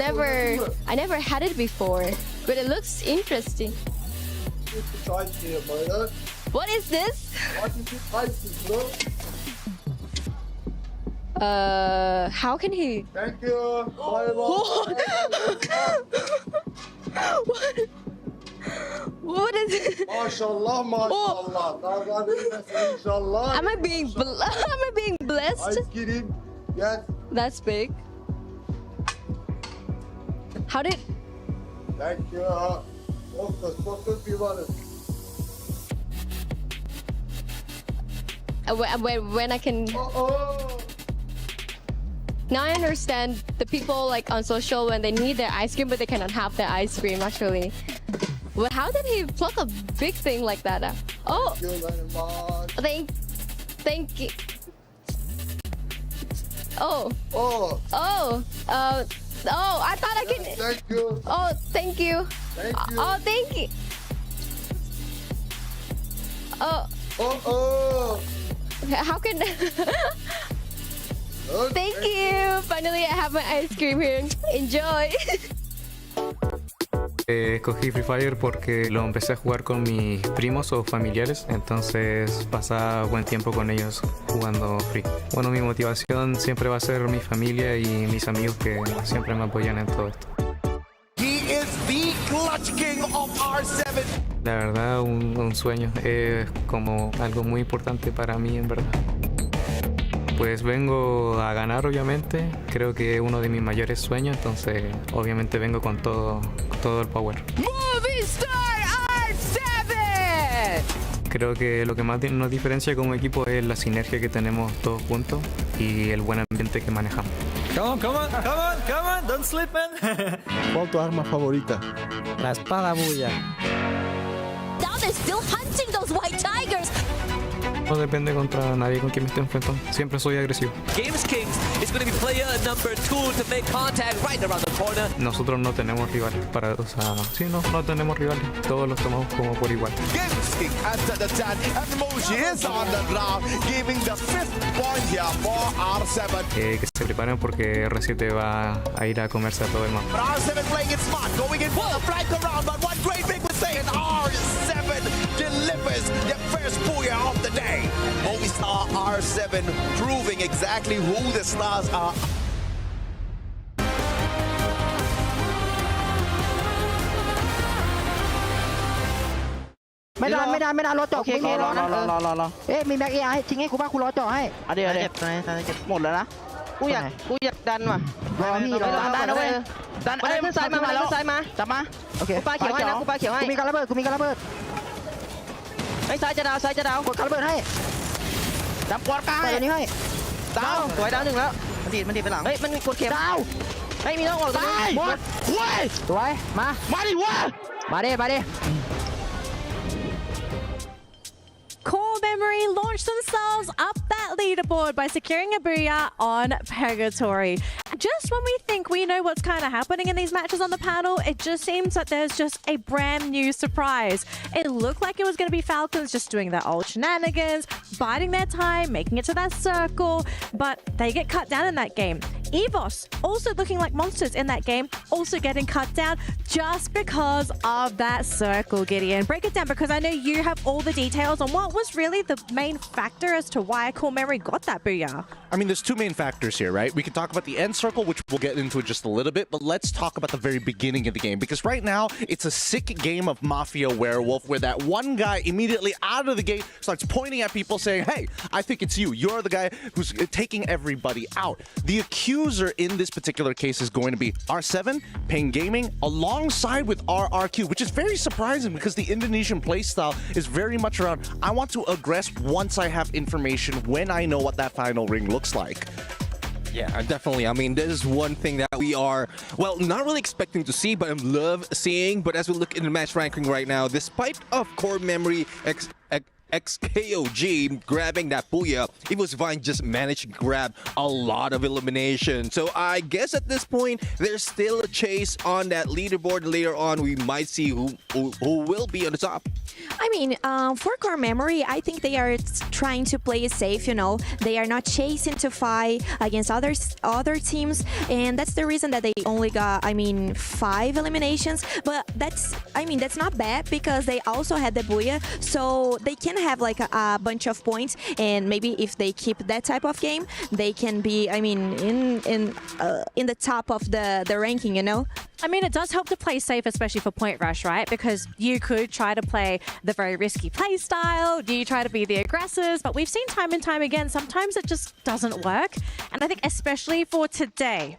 never had it before. But it looks interesting. What is this? How can he? Thank you. What is it? MashaAllah, MashaAllah. Am I being blessed? Ice cream. Yes. That's big. How did? Thank you. Focus, be honest. When I can. Now I understand the people on social when they need their ice cream, but they cannot have their ice cream actually. But how did he pluck a big thing like that? Oh, thank you. Oh, I thought I could. Thank you. Oh, thank you. Thank you. Oh, thank you. How can? Thank you. Finally, I have my ice cream here. Enjoy. Escogí Free Fire porque lo empecé a jugar con mis primos o familiares, entonces pasaba buen tiempo con ellos jugando Free. Bueno, mi motivación siempre va a ser mi familia y mis amigos que siempre me apoyan en todo esto. He is the clutch king of R7. La verdad, un sueño, es como algo muy importante para mí en verdad. Pues vengo a ganar, obviamente. Creo que es uno de mis mayores sueños, entonces obviamente vengo con todo el power. Movistar R7. Creo que lo que más nos diferencia como equipo es la sinergia que tenemos todos juntos y el buen ambiente que manejamos. Come on, don't sleep, man. ¿Cuál tu arma favorita? La espada bulla. Now they're still hunting those white tigers. No depende contra nadie con quien me esté enfrentando. Siempre soy agresivo. Games Kings is going to be player number 2 to make contact right around the corner. Nosotros no tenemos rivales no tenemos rivales. Todos los tomamos como por igual. Games King entered the 10 and Moshi is on the ground, giving the 5th point here for R7. Que se preparen porque R7 va a ir a comerse a todo el mapa. But R7 playing it smart, going in for the flank around, but one great big mistake, and R7 delivers their first booyah of the day. Movistar R7 proving exactly who the stars are.ไม่ได้รอจ่อมึงรอเอ๊ะมีแม็กเอให้ทิ้งให้กูบ้างกูรอจ่อให้เดี๋ยวหมดแล้วนะกูอยากดันว่ะรอพี่รอดันนะเว้ยดันขึ้นซ้ายมาแล้วซ้ายมาจับมาโอเคกูปาเขียวให้นะกูปาเขียวให้กูมีการระเบิดไอ้ซ้ายจะดาวกดการระเบิดให้ดับกวาดกลางตัวนี้ให้ดาวสวยดาวหนึ่งแล้วมันดีไปหลังเฮ้ยมันกดเข็มดาวเฮ้ยมีน้องออกตรงนี้หมดเว้ยสวยมาดิวะมาดิCore Memory launched themselves up that leaderboard by securing a booyah on Purgatory. Just when we think we know what's kind of happening in these matches on the panel, it just seems that there's just a brand new surprise. It looked like it was going to be Falcons just doing their old shenanigans, biding their time, making it to that circle, but they get cut down in that game. Evos also looking like monsters in that game, also getting cut down just because of that circle, Gideon. Break it down because I know you have all the details on what was really the main factor as to why Core Memory got that booyah. I mean, there's two main factors here, right? We can talk about the end circle, which we'll get into in just a little bit, but let's talk about the very beginning of the game, because right now it's a sick game of Mafia Werewolf where that one guy immediately out of the gate starts pointing at people saying, hey, I think it's you. You're the guy who's taking everybody out. The accused accuser in this particular case is going to be R7, Pain Gaming, alongside with RRQ, which is very surprising because the Indonesian playstyle is very much around, I want to aggress once I have information, when I know what that final ring looks like. Yeah, definitely. I mean, this is one thing that we are, well, not really expecting to see, but I love seeing. But as we look in the match ranking right now, despite of core memory XKOG grabbing that booyah, Evos Vine just managed to grab a lot of elimination. So I guess at this point, there's still a chase on that leaderboard. Later on, we might see who will be on the top. I mean, for core memory, I think they are trying to play it safe, you know. They are not chasing to fight against other teams, and that's the reason that they only got, 5 eliminations. But that's not bad because they also had the booyah, so they can have like a bunch of points, and maybe if they keep that type of game, they can be, in the top of the ranking, you know. I mean, it does help to play safe, especially for Point Rush, right? Because you could try to play the very risky play style, you try to be the aggressors, but we've seen time and time again, sometimes it just doesn't work. And I think especially for today,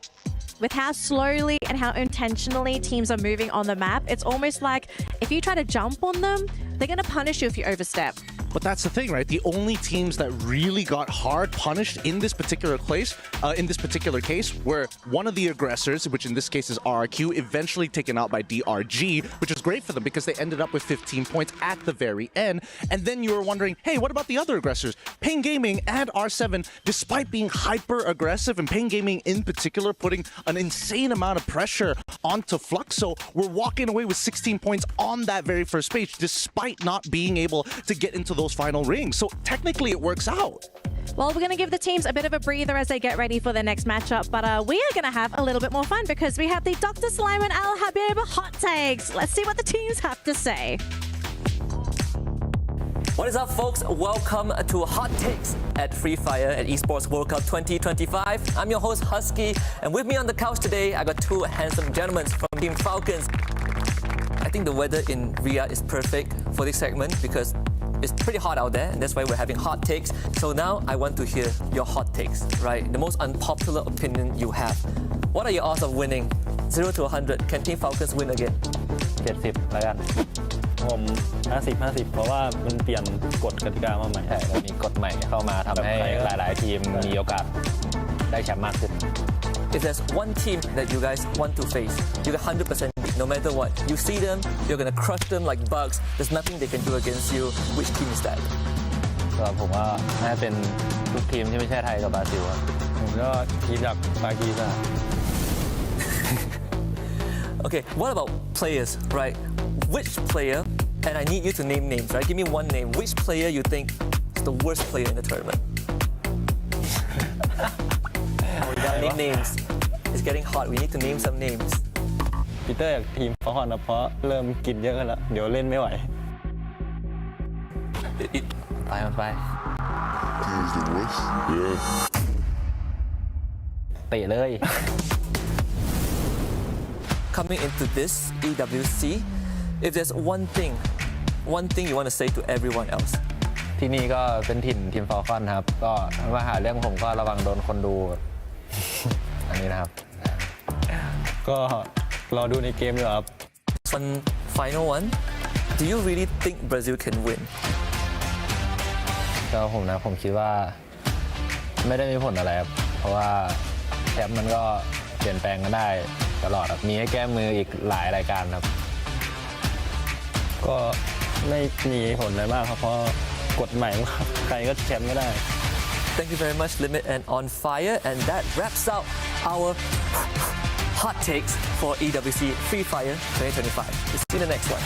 with how slowly and how intentionally teams are moving on the map, it's almost like if you try to jump on them, they're going to punish you if you overstep. But that's the thing, right? The only teams that really got hard punished in this particular case, were one of the aggressors, which in this case is RRQ, eventually taken out by DRG, which is great for them because they ended up with 15 points at the very end. And then you were wondering, hey, what about the other aggressors? Pain Gaming and R7, despite being hyper aggressive, and Pain Gaming in particular putting an insane amount of pressure onto Fluxo, we're walking away with 16 points on that very first page, despite not being able to get into those final rings. So technically it works out. Well, we're going to give the teams a bit of a breather as they get ready for their next matchup, but we are going to have a little bit more fun because we have the Dr. Slime and Al Habib hot takes. Let's see what the teams have to say. What is up, folks? Welcome to Hot Takes at Free Fire at Esports World Cup 2025. I'm your host, Husky, and with me on the couch today, I got two handsome gentlemen from Team Falcons. I think the weather in Riyadh is perfect for this segment because it's pretty hot out there, and that's why we're having hot takes. So now I want to hear your hot takes, right? The most unpopular opinion you have. What are your odds of winning? 0 to 100. Can Team Falcons win again? 70 แล้วกันผม50-50 เพราะว่ามันเปลี่ยนกฎกติกามาใหม่แล้วมีกฎใหม่เข้ามาทำให้หลายๆทีมมีโอกาสได้แชมป์มากขึ้น If there's one team that you guys want to face, you got 100% beat, no matter what. You see them, you're gonna crush them like bugs. There's nothing they can do against you. Which team is that? ก็ผมว่าน่าจะเป็นทุกทีมที่ไม่ใช่ไทยกับบราซิลครับผมก็ทีมจากปากีสถาน Okay, what about players, right? Which player, and I need you to name names, right? Give me one name. Which player you think is the worst player in the tournament? We gotta name names. It's getting hot. We need to name some names. ปีเตอร์จากทีมฟอร์คอนนะเพราะเริ่มกินเยอะกันแล้วเดี๋ยวเล่นไม่ไหวไปมันไปเตะเลย Coming into this EWC, if there's one thing you want to say to everyone else. ที่นี่ก็เป็นถิ่นทีมฟอร์คอนครับก็มาหาเรื่องผมก็ระวังโดนคนดู อันนี้นะครับก็รอดูในเกมอยู่ครับ Final one. Do you really think Brazil can win? ก็ผมคิดว่าไม่ได้มีผลอะไรครับเพราะว่าแชมป์มันก็เปลี่ยนแปลงกันได้ตลอดครับมีให้แก้มืออีกหลายรายการครับก็ไม่มีผลอะไรมากครับเพราะกฎใหม่ใครก็แชมป์ก็ได้ Thank you very much, Limit and On Fire, and that wraps up our hot takes for EWC Free Fire 2025. We'll see you in the next one.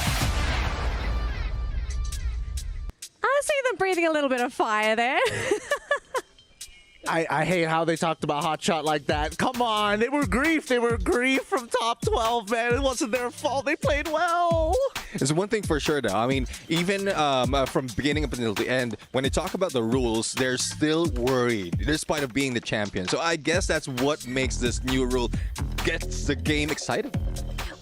I see them breathing a little bit of fire there. I hate how they talked about Hotshot like that. Come on, they were grief from top 12, man. It wasn't their fault. They played well. There's one thing for sure, though. I mean, even from beginning up until the end, when they talk about the rules, they're still worried, despite of being the champion. So I guess that's what makes this new rule gets the game exciting.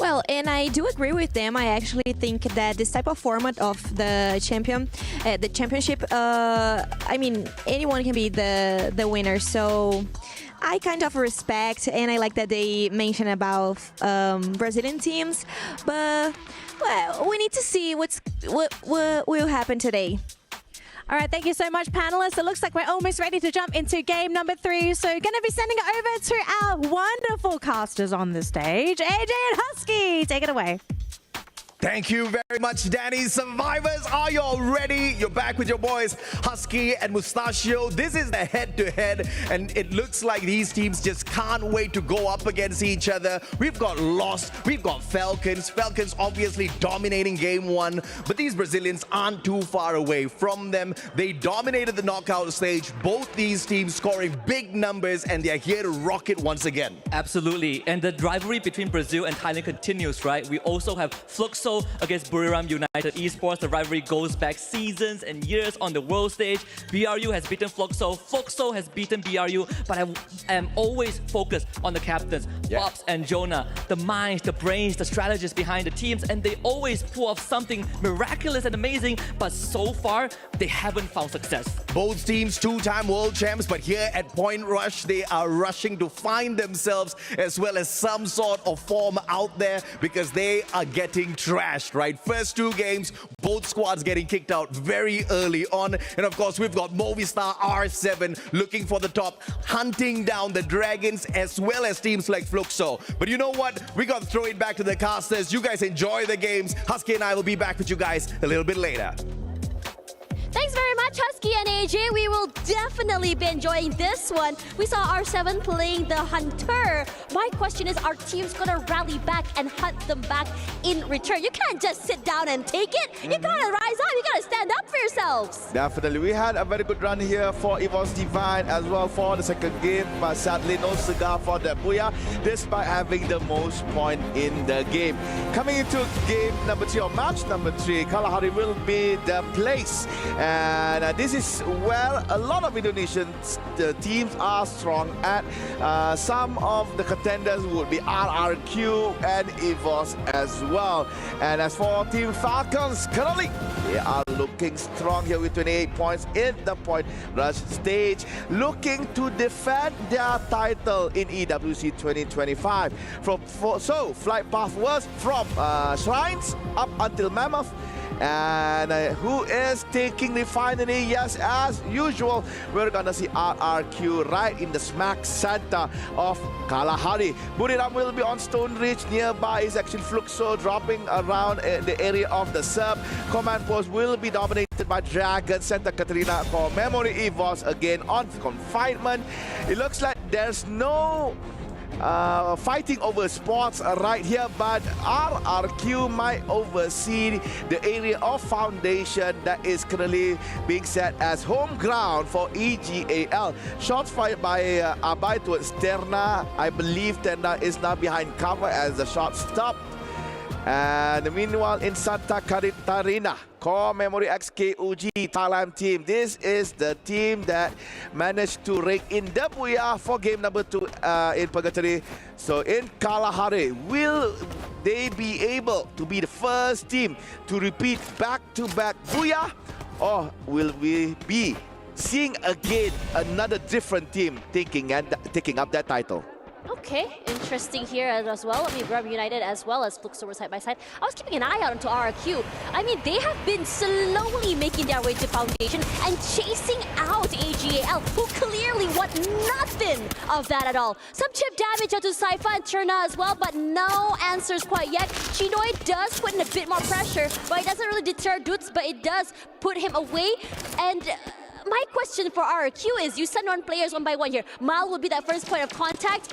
Well, and I do agree with them. I actually think that this type of format of the championship, I mean, anyone can be the winner. So I kind of respect, and I like that they mention about Brazilian teams, but well, we need to see what will happen today. All right, thank you so much, panelists. It looks like we're almost ready to jump into game number 3. So going to be sending it over to our wonderful casters on the stage, AJ and Husky. Take it away. Thank you very much, Danny. Survivors, are you all ready? You're back with your boys, Husky and Mustachio. This is the head-to-head, and it looks like these teams just can't wait to go up against each other. We've got Lost, we've got Falcons. Falcons obviously dominating game 1, but these Brazilians aren't too far away from them. They dominated the knockout stage. Both these teams scoring big numbers, and they're here to rock it once again. Absolutely, and the rivalry between Brazil and Thailand continues, right? We also have Fluxo against Buriram United Esports. The rivalry goes back seasons and years on the world stage. BRU has beaten Fluxo. Fluxo has beaten BRU, but I am always focused on the captains, Pops and Jonah, the minds, the brains, the strategists behind the teams, and they always pull off something miraculous and amazing, but so far, they haven't found success. Both teams two-time world champs, but here at Point Rush, they are rushing to find themselves as well as some sort of form out there because they are getting trashed, right? First 2 games, both squads getting kicked out very early on. And of course, we've got Movistar R7 looking for the top, hunting down the Dragons as well as teams like Fluxo. But you know what? We got to throw it back to the casters. You guys enjoy the games. Husky and I will be back with you guys a little bit later. Thanks very much, Husky and AJ. We will definitely be enjoying this one. We saw R7 playing the Hunter. My question is, are teams going to rally back and hunt them back in return? You can't just sit down and take it. You got to rise up. You got to stand up for yourselves. Definitely. We had a very good run here for Evos Divine as well for the second game, but sadly no cigar for the Booyah, despite having the most point in the game. Coming into game number 3 or match number 3, Kalahari will be the place. And this is where a lot of Indonesian teams are strong at. Some of the contenders would be RRQ and Evos as well. And as for Team Falcons, currently they are looking strong here with 28 points in the Point Rush stage, looking to defend their title in EWC 2025. So flight path was from Shrines up until Mammoth. And who is taking the finally? Yes, as usual, we're gonna see RRQ right in the smack center of Kalahari. Buriram will be on Stone Ridge. Nearby is actually Fluxo dropping around the area of the sub. Command post will be dominated by Dragon. Santa Catarina for Memory Evos again on confinement. It looks like there's no fighting over spots right here, but RRQ might oversee the area of foundation that is currently being set as home ground for EGAL. Shots fired by Abai towards Terna. I believe Terna is now behind cover as the shot stopped. And meanwhile, in Santa Catarina, Core Memory XKUG Thailand team. This is the team that managed to rake in the Booyah for game number 2 in Purgatory. So in Kalahari, will they be able to be the first team to repeat back-to-back Booyah? Or will we be seeing again another different team taking up that title? Okay, interesting here as well. I mean, Bermuda United as well as Fluxo were side by side. I was keeping an eye out onto RRQ. I mean, they have been slowly making their way to Foundation and chasing out AGAL, who clearly want nothing of that at all. Some chip damage onto Saifa and Terna as well, but no answers quite yet. Chinoy does put in a bit more pressure, but it doesn't really deter Dutz, but it does put him away. And my question for RRQ is, you send on players one by one here. Mal will be that first point of contact,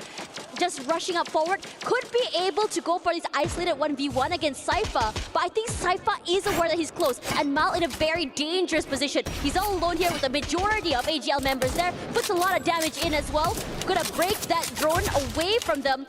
just rushing up forward. Could be able to go for this isolated 1v1 against Saifa, but I think Saifa is aware that he's close, and Mal in a very dangerous position. He's all alone here with the majority of AGL members there. Puts a lot of damage in as well. Gonna break that drone away from them.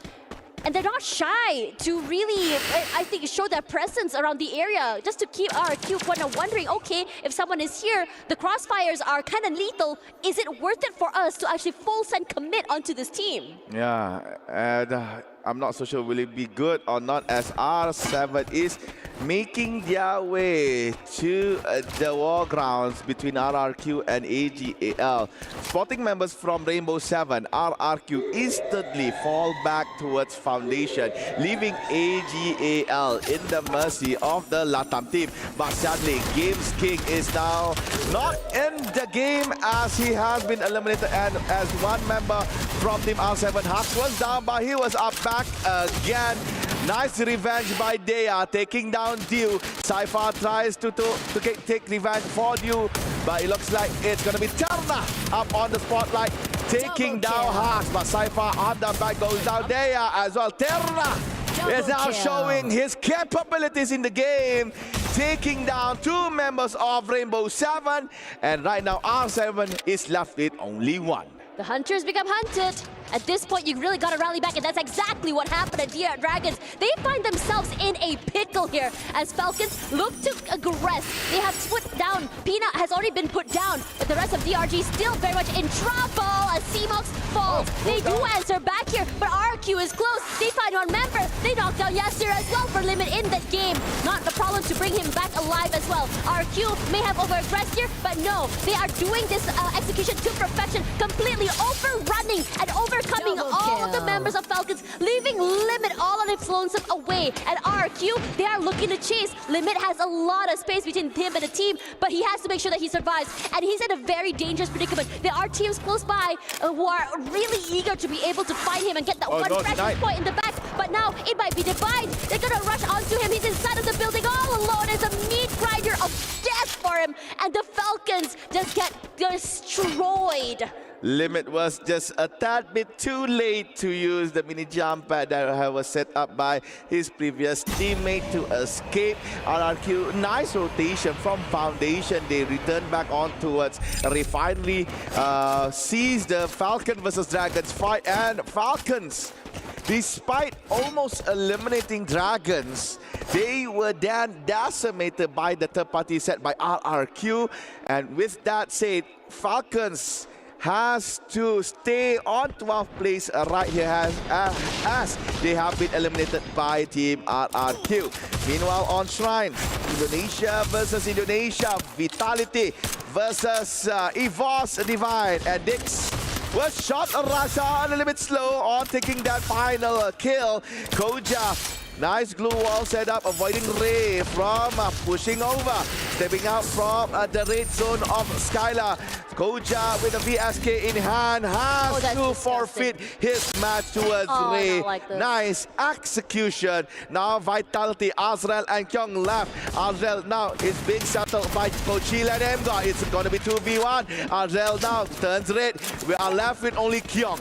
And they're not shy to really, I think, show their presence around the area, just to keep RRQ kind of wondering, okay, if someone is here, the crossfires are kind of lethal. Is it worth it for us to actually full send commit onto this team? Yeah, and I'm not so sure will it be good or not, as R7 is making their way to the war grounds between RRQ and AGAL. Spotting members from Rainbow 7, RRQ instantly fall back towards Foundation, leaving AGAL in the mercy of the Latam team. But sadly, Games King is now not in the game as he has been eliminated, and as one member from Team R7, Hux was down, but he was up back again. Nice revenge by Dea, taking down Dew. Saifa tries to take revenge for Dew, but it looks like it's going to be Terna up on the spotlight, taking down Hux. But Saifa on the back goes down. Dea as well. Terna is now showing his capabilities in the game, taking down 2 members of Rainbow 7. And right now, R7 is left with only 1. The hunters become hunted. At this point, you really got to rally back, and that's exactly what happened at DR Dragons. They find themselves in a pickle here as Falcons look to aggress. They have put down, Peanut has already been put down, but the rest of DRG still very much in trouble as CMOX falls. They do answer back here, but RQ is close. They find one member. They knock down Yasir as well for Limit in that game. Not the problem to bring him back alive as well. RQ may have over-aggressed here, but no, they are doing this execution to perfection, completely overrunning and overcoming all of the members of Falcons, leaving Limit all on its lonesome away. And RQ, they are looking to chase. Limit has a lot of space between him and the team, but he has to make sure that he survives. And he's in a very dangerous predicament. There are teams close by who are really eager to be able to find him and get that one precious point in the back. But now it might be Divine. They're gonna rush onto him. He's inside of the building all alone. There's a meat grinder of death for him. And the Falcons just get destroyed. Limit was just a tad bit too late to use the mini jump pad that was set up by his previous teammate to escape. RRQ, nice rotation from Foundation. They return back on towards Refinery, sees the Falcon versus Dragons fight, and Falcons, despite almost eliminating Dragons, they were then decimated by the third party set by RRQ. And with that said, Falcons has to stay on 12th place right here as they have been eliminated by Team RRQ. Meanwhile, on Shrine, Indonesia versus Indonesia, Vitality versus Evos Divine, and Dix was shot Rasha a little bit slow on taking that final kill. Koja, nice glue wall setup, avoiding Ray from pushing over. Stepping out from the red zone of Skylar. Koja with a VSK in hand has to forfeit his match towards Ray. Nice execution. Now Vitality, Azrael and Kyung left. Azrael now is being settled by Kochil and Emga. It's going to be 2v1. Azrael now turns red. We are left with only Kyung.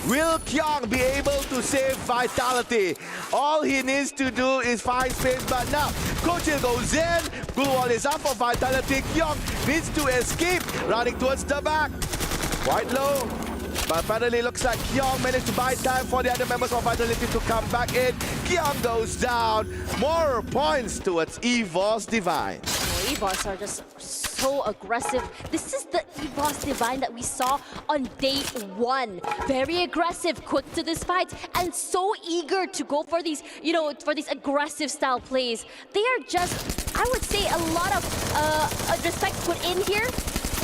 Will Kyung be able to save Vitality? All he needs to do is find space, but now Kochil goes in. Blue wall is up for Vitality. Kyung needs to escape, running towards the back. Quite low, but apparently looks like Kyung managed to buy time for the other members of Vitality to come back in. Kyung goes down. More points towards Evos Divine. Evos are just so aggressive. This is the Evos Divine that we saw on day 1. Very aggressive, quick to this fight, and so eager to go for these, for these aggressive style plays. They are just, I would say, a lot of respect put in here.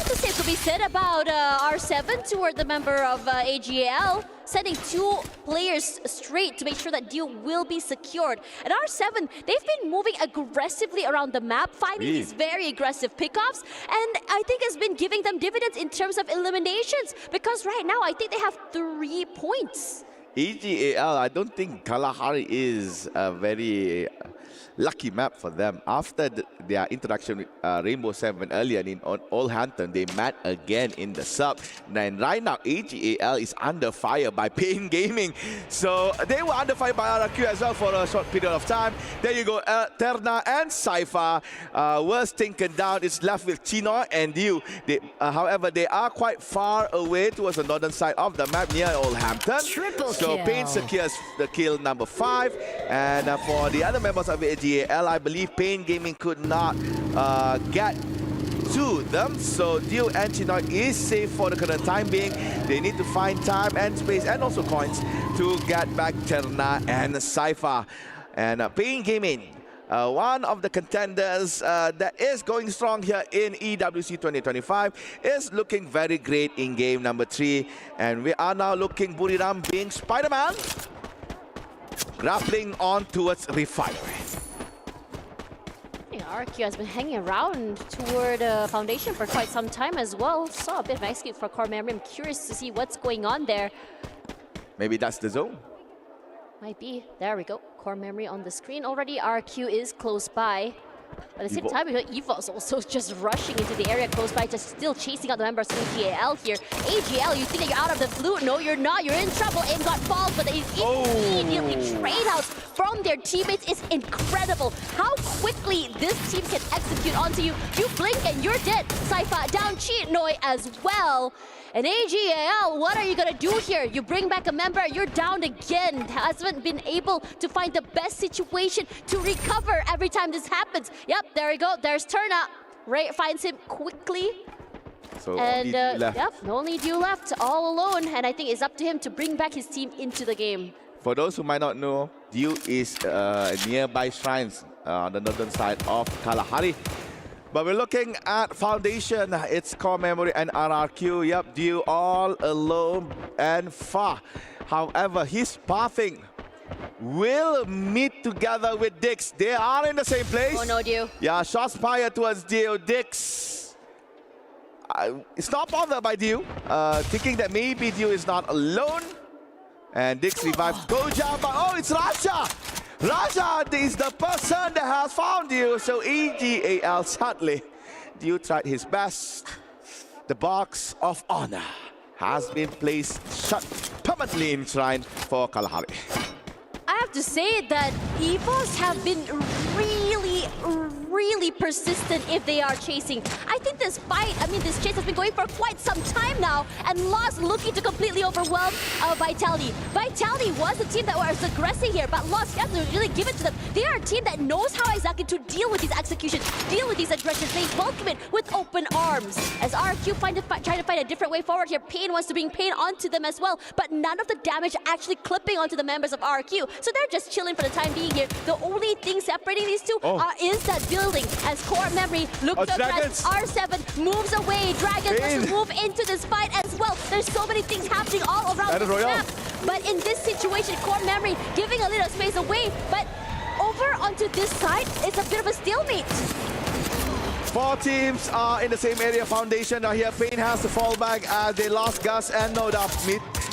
The same could be said about R7 toward the member of AGAL, sending 2 players straight to make sure that deal will be secured. And R7, they've been moving aggressively around the map, finding these very aggressive pickoffs, and I think has been giving them dividends in terms of eliminations, because right now I think they have 3 points. AGAL, I don't think Kalahari is a very lucky map for them. After their interaction with Rainbow 7 earlier in Old Hampton, they met again in the sub. And right now, AGAL is under fire by Pain Gaming. So they were under fire by RRQ as well for a short period of time. There you go, Terna and Saifa was taken down. It's left with Chino and Dew. However, they are quite far away towards the northern side of the map near Old Hampton. So Pain secures the kill number 5. And for the other members of AGAL, I believe Pain Gaming could not get to them. So Dio and Chinoy is safe for the current time being. They need to find time and space and also coins to get back Terna and Cypher. And Pain Gaming, one of the contenders that is going strong here in EWC 2025, is looking very great in game number 3. And we are now looking Buriram being Spider-Man, grappling on towards Refinery. RQ has been hanging around toward Foundation for quite some time as well. Saw a bit of an escape for Core Memory. I'm curious to see what's going on there. Maybe that's the zone. Might be. There we go. Core Memory on the screen already. RQ is close by. But at the same time, we got Evos also just rushing into the area close by, just still chasing out the members of AGL here. AGL, you think that you're out of the blue? No, you're not. You're in trouble. Aim got falls, but they immediately trade outs from their teammates is incredible. How quickly this team can execute onto you. You blink and you're dead. Cypher down Chinoy as well. And AGL, what are you gonna do here? You bring back a member, you're down again. Hasn't been able to find the best situation to recover every time this happens. Yep, there we go. There's Terna. Ray finds him quickly. So and only left. yep, only Dew left, all alone. And I think it's up to him to bring back his team into the game. For those who might not know, Dew is nearby shrines on the northern side of Kalahari. But we're looking at Foundation. It's Core Memory and RRQ. Yep, Dew all alone and far. However, his pathing will meet together with Dix. They are in the same place. Oh no, Dew. Yeah, shots fired towards Dew. Dix it's not bothered by Dew, thinking that maybe Dew is not alone. And Dix revives Goja, but oh, it's Raja! Raja is the person that has found you. So EGAL, sadly, Dew tried his best. The box of honor has been placed shut permanently in shrine for Kalahari. I have to say that Evos have been really persistent if they are chasing. I think this fight, this chase has been going for quite some time now, and Lost looking to completely overwhelm Vitality. Vitality was the team that was aggressing here, but Lost has to really give it to them. They are a team that knows how exactly to deal with these executions, deal with these aggressions. They welcome it with open arms. As RQ trying to find a different way forward here, Pain wants to bring Pain onto them as well, but none of the damage actually clipping onto the members of RQ. So they're just chilling for the time being here. The only thing separating these two is that building. As Core Memory looks to address R7, moves away. Dragons wants to move into this fight as well. There's so many things happening all around the map. But in this situation, Core Memory giving a little space away. But over onto this side, it's a bit of a stalemate. 4 teams are in the same area. Foundation are here. Pain has to fall back as they lost Gus and no doubt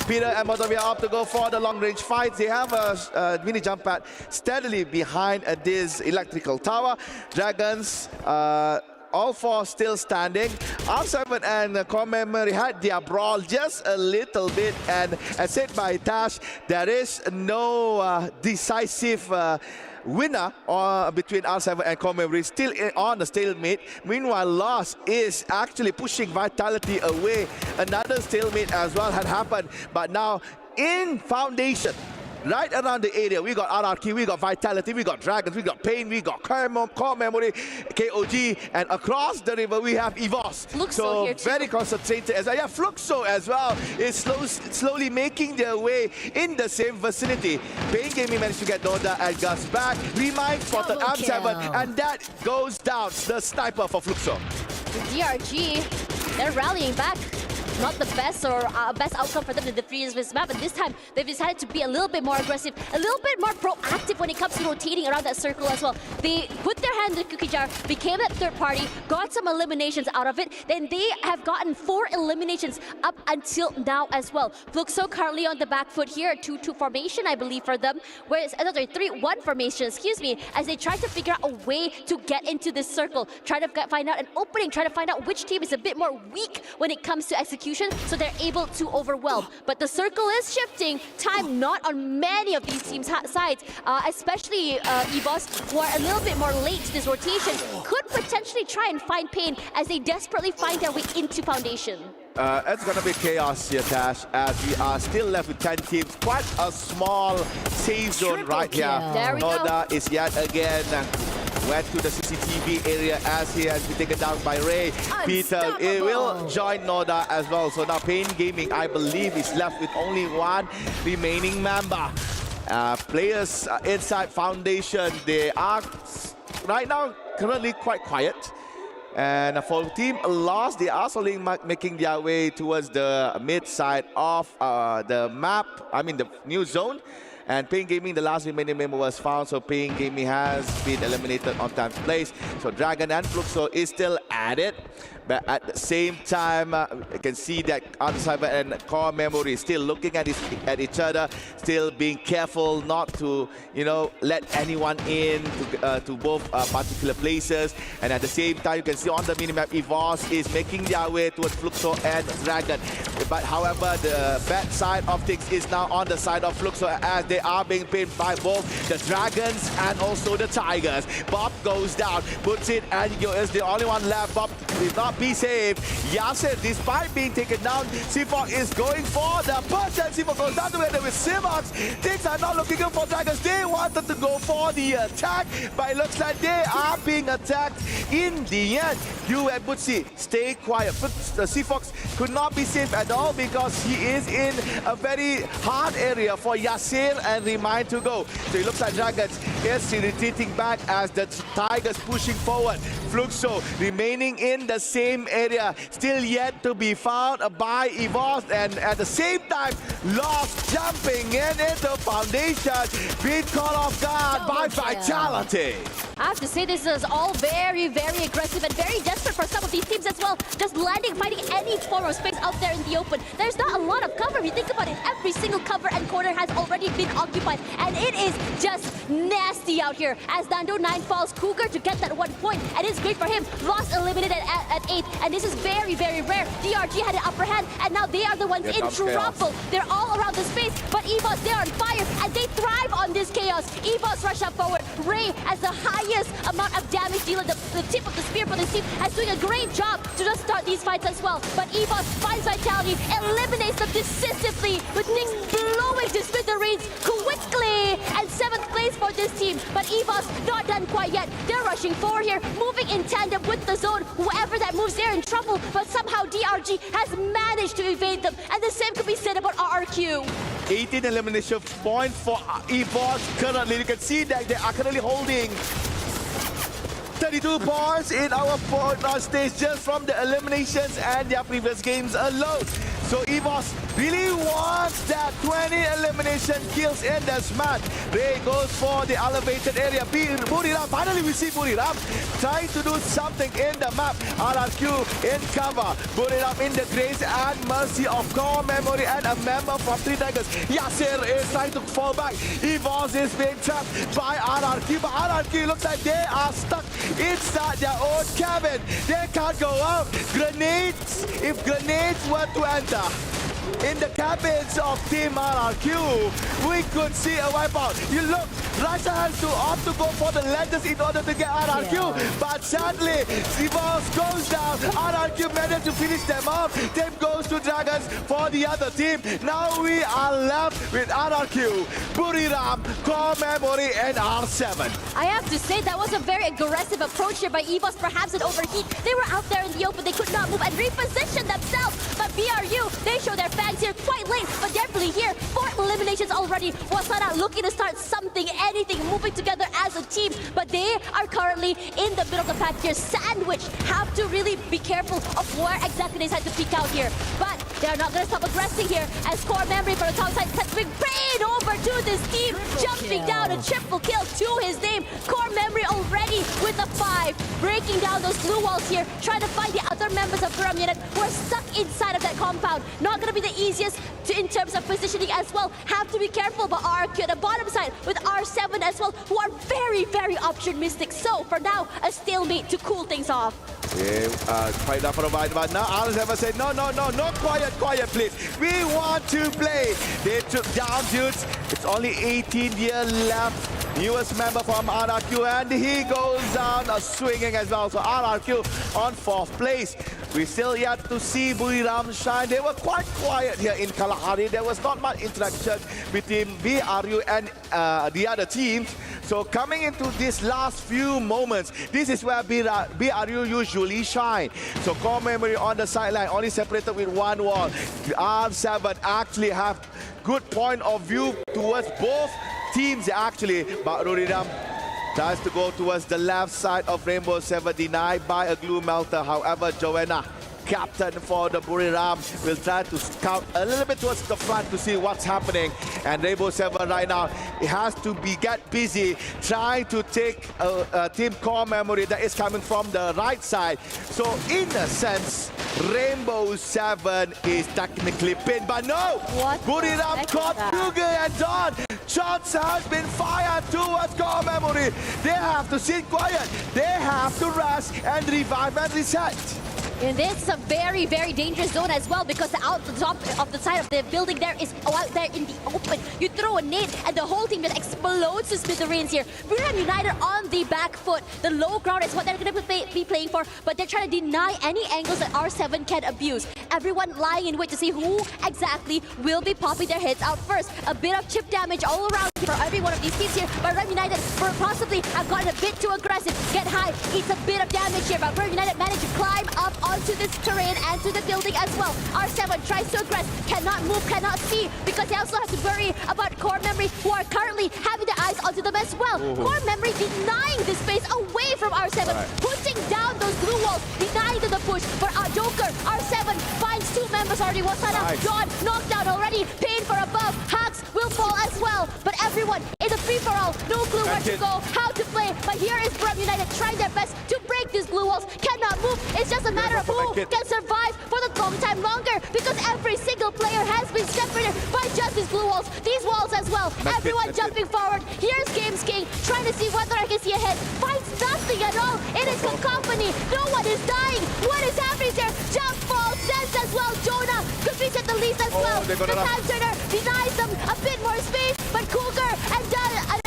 Peter and Motovia up to go for the long-range fights. They have a mini jump pad steadily behind this electrical tower. Dragons, all 4 still standing. R7 and Core Memory had their brawl just a little bit, and as said by Tash, there is no decisive winner between R7 and Core Memory, still on the stalemate. Meanwhile, Lost is actually pushing Vitality away. Another stalemate as well had happened, but now in Foundation, right around the area, we got RRQ, we got Vitality, we got Dragons, we got Pain, we got Core Memory, KOG, and across the river we have Evos. Fluxo here too. Very concentrated as well. Yeah, Fluxo as well is slowly making their way in the same vicinity. Pain Gaming managed to get Noda and Gus back. Remind spotted R7, and that goes down the sniper for Fluxo. The DRG, they're rallying back. Not the best or best outcome for them to defeat this map, but this time they've decided to be a little bit more aggressive, a little bit more proactive when it comes to rotating around that circle as well. They put their hand in the cookie jar, became that third party, got some eliminations out of it, then they have gotten 4 eliminations up until now as well. Fluxo currently on the back foot here, 2-2 formation, I believe, for them, whereas another 3-1 formation, as they try to figure out a way to get into this circle, try to find out an opening, try to find out which team is a bit more weak when it comes to execution, so they're able to overwhelm. But the circle is shifting. Time not on many of these teams' sides, especially Evos, who are a little bit more late to this rotation, could potentially try and find Pain as they desperately find their way into Foundation. It's going to be chaos here, Tash, as we are still left with 10 teams. Quite a small safe zone right here. There we go. Noda is yet again went to the CCTV area as he has been taken down by Ray. Peter will join Noda as well. So now Pain Gaming, I believe, is left with only one remaining member. Players inside Foundation, they are right now currently quite quiet. And for Team Lost, they are slowly making their way towards the mid side of the map, I mean the new zone. And Pain Gaming, the last remaining member was found, so Pain Gaming has been eliminated on 10th place. So Dragon and Fluxo is still at it. But at the same time, you can see that Cyber and Core Memory still looking at each other, still being careful not to, let anyone in to both particular places. And at the same time, you can see on the minimap, Evos is making their way towards Fluxo and Dragon. But however, the bad side of things is now on the side of Fluxo as they are being pinned by both the Dragons and also the Tigers. Bob goes down, puts it, and is the only one left. Bob did not be saved. Yasser, despite being taken down, Seafox is going for the push, and Seafox goes down together with Sivox. Things are not looking good for Dragons. They wanted to go for the attack, but it looks like they are being attacked in the end. You and Butsi, stay quiet. Seafox could not be safe at all because he is in a very hard area for Yasser and Remind to go. So it looks like Dragons is retreating back as the Tigers pushing forward. Fluxo remaining in the same area, still yet to be found by Evos, and at the same time, Lost jumping into Foundation, being caught off guard by Vitality. I have to say this is all very, very aggressive and very desperate for some of these teams as well. Just landing, finding any form of space out there in the open. There's not a lot of cover. If you think about it, every single cover and corner has already been occupied. And it is just nasty out here as Nando 9 falls Cougar to get that 1 point. And it's great for him. Lost eliminated at 8. And this is very, very rare. DRG had an upper hand and now they are the ones in trouble. They're all around the space. But Evos, they're on fire and they thrive on this chaos. Evos rush up forward. Ray as the highest amount of damage dealer, the tip of the spear for this team, has doing a great job to just start these fights as well. But Evos finds Vitality, eliminates them decisively with things blowing to smithereens quickly. And 7th place for this team. But Evos not done quite yet. They're rushing forward here, moving in tandem with the zone. Whoever that moves, they're in trouble. But somehow DRG has managed to evade them. And the same could be said about RRQ. 18 elimination points for Evos currently. You can see that they are currently holding 32 points in our point stage just from the eliminations and their previous games alone. So Evos really wants that 20 elimination kills in this match. Ray goes for the elevated area. Buriram, finally we see Buriram trying to do something in the map. RRQ in cover. Buriram in the grace and mercy of Core Memory and a member from 3 Tigers. Yasser is trying to fall back. Evos is being trapped by RRQ, but RRQ looks like they are stuck inside their own cabin. They can't go out. Grenades, if grenades were to enter in the cabins of Team RRQ, we could see a wipeout. You look, Russia has to opt to go for the lances in order to get RRQ, but sadly, Evos goes down. RRQ managed to finish them off. Team goes to Dragons for the other team. Now we are left with RRQ, Buriram, Core Memory, and R7. I have to say that was a very aggressive approach here by Evos, perhaps an overheat. They were out there in the open, they could not move and reposition themselves. But BRU, they show their fangs here quite late, but definitely here. 4 eliminations already. Wasana looking to start something, anything, moving together as a team. But they are currently in the middle of the pack here. Sandwich have to really be careful of where exactly they decide to peek out here. But they're not going to stop aggressing here as Core Memory from the top side has been paid over to this team. Jumping down, a triple kill to his name. Core Memory already with a 5. Breaking down those blue walls here. Trying to find the other members of Bermuda who are stuck inside of that compound. Not going to be the easiest in terms of positioning as well. Have to be careful, but RQ at the bottom side with R7 as well, who are very, very optimistic. So for now, a stalemate to cool things off. Yeah, quite enough for a while, but now R7 said, no, quiet, please. We want to play. They took down dudes. It's only 18 years left. Newest member from RRQ, and he goes down swinging as well. So RRQ on 4th place. We still yet to see Buriram shine. They were quite quiet here in Kalahari. There was not much interaction between BRU and the other teams. So coming into these last few moments, this is where BRU usually shine. So core memory on the sideline, only separated with one wall. R7 actually have good point of view towards both teams actually, but Buriram tries to go towards the left side of Rainbow 7, denied by a glue melter. However, Joanna, captain for the Buriram, will try to scout a little bit towards the front to see what's happening. And Rainbow 7 right now, it has to get busy trying to take a team core memory that is coming from the right side. So in a sense, Rainbow 7 is technically pinned, but no! Buriram caught Hugo and Don. Shots has been fired towards core memory. They have to sit quiet. They have to rest and revive and reset. And this is a very, very dangerous zone as well, because out the top of the side of the building there is out there in the open. You throw a nade and the whole team just explodes to smithereens here. Buriram United on the back foot. The low ground is what they're going to be playing for, but they're trying to deny any angles that R7 can abuse. Everyone lying in wait to see who exactly will be popping their heads out first. A bit of chip damage all around for every one of these teams here, but Buriram United possibly have gotten a bit too aggressive. Get high, eats a bit of damage here, but Buriram United managed to climb up onto this terrain and to the building as well. R7 tries to aggress, cannot move, cannot see, because they also have to worry about core memory, who are currently having their eyes onto them as well. Core memory denying the space away from R7, pushing down those blue walls, denying them the push. For our Joker, R7 finds two members already. Wasana, John knocked down already. Pain for above. Hux will fall as well. But everyone in the free-for-all, no clue where to go, how to play. But here is Buriram United trying their best to break these blue walls. Cannot move. It's just a matter of who can survive for the long time longer, because every single player has been separated by just these blue walls. These walls as well. Everyone jumping forward. Here's Games King trying to see whether I can see ahead. Finds nothing at all. It is Cacophony. No one is dying. What is happening there? Jump ball sense as well. Jonah could be at the least as well. The time turner denies them a bit more space, but Cougar and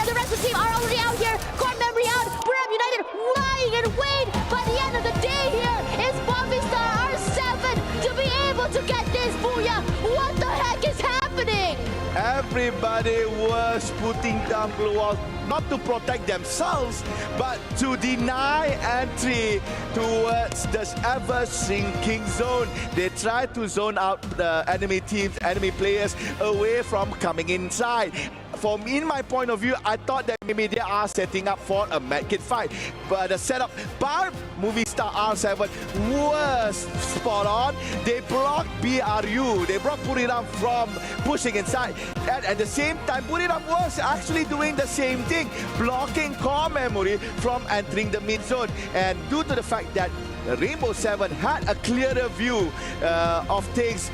the rest of the team are already out here. Core memory out. Buriram United lying in wait. By the end of the day here is Bobby Star R7 to be able to get this booyah. What the heck is happening? Everybody was putting down blue walls, not to protect themselves, but to deny entry towards this ever-shrinking zone. They tried to zone out the enemy teams, enemy players away from coming inside. From in my point of view, I thought that maybe they are setting up for a medkit fight, but the setup by movie star R7 was spot on. They blocked BRU, they blocked Buriram from pushing inside, and at the same time Buriram was actually doing the same thing, blocking core memory from entering the mid zone. And due to the fact that Rainbow 7 had a clearer view of things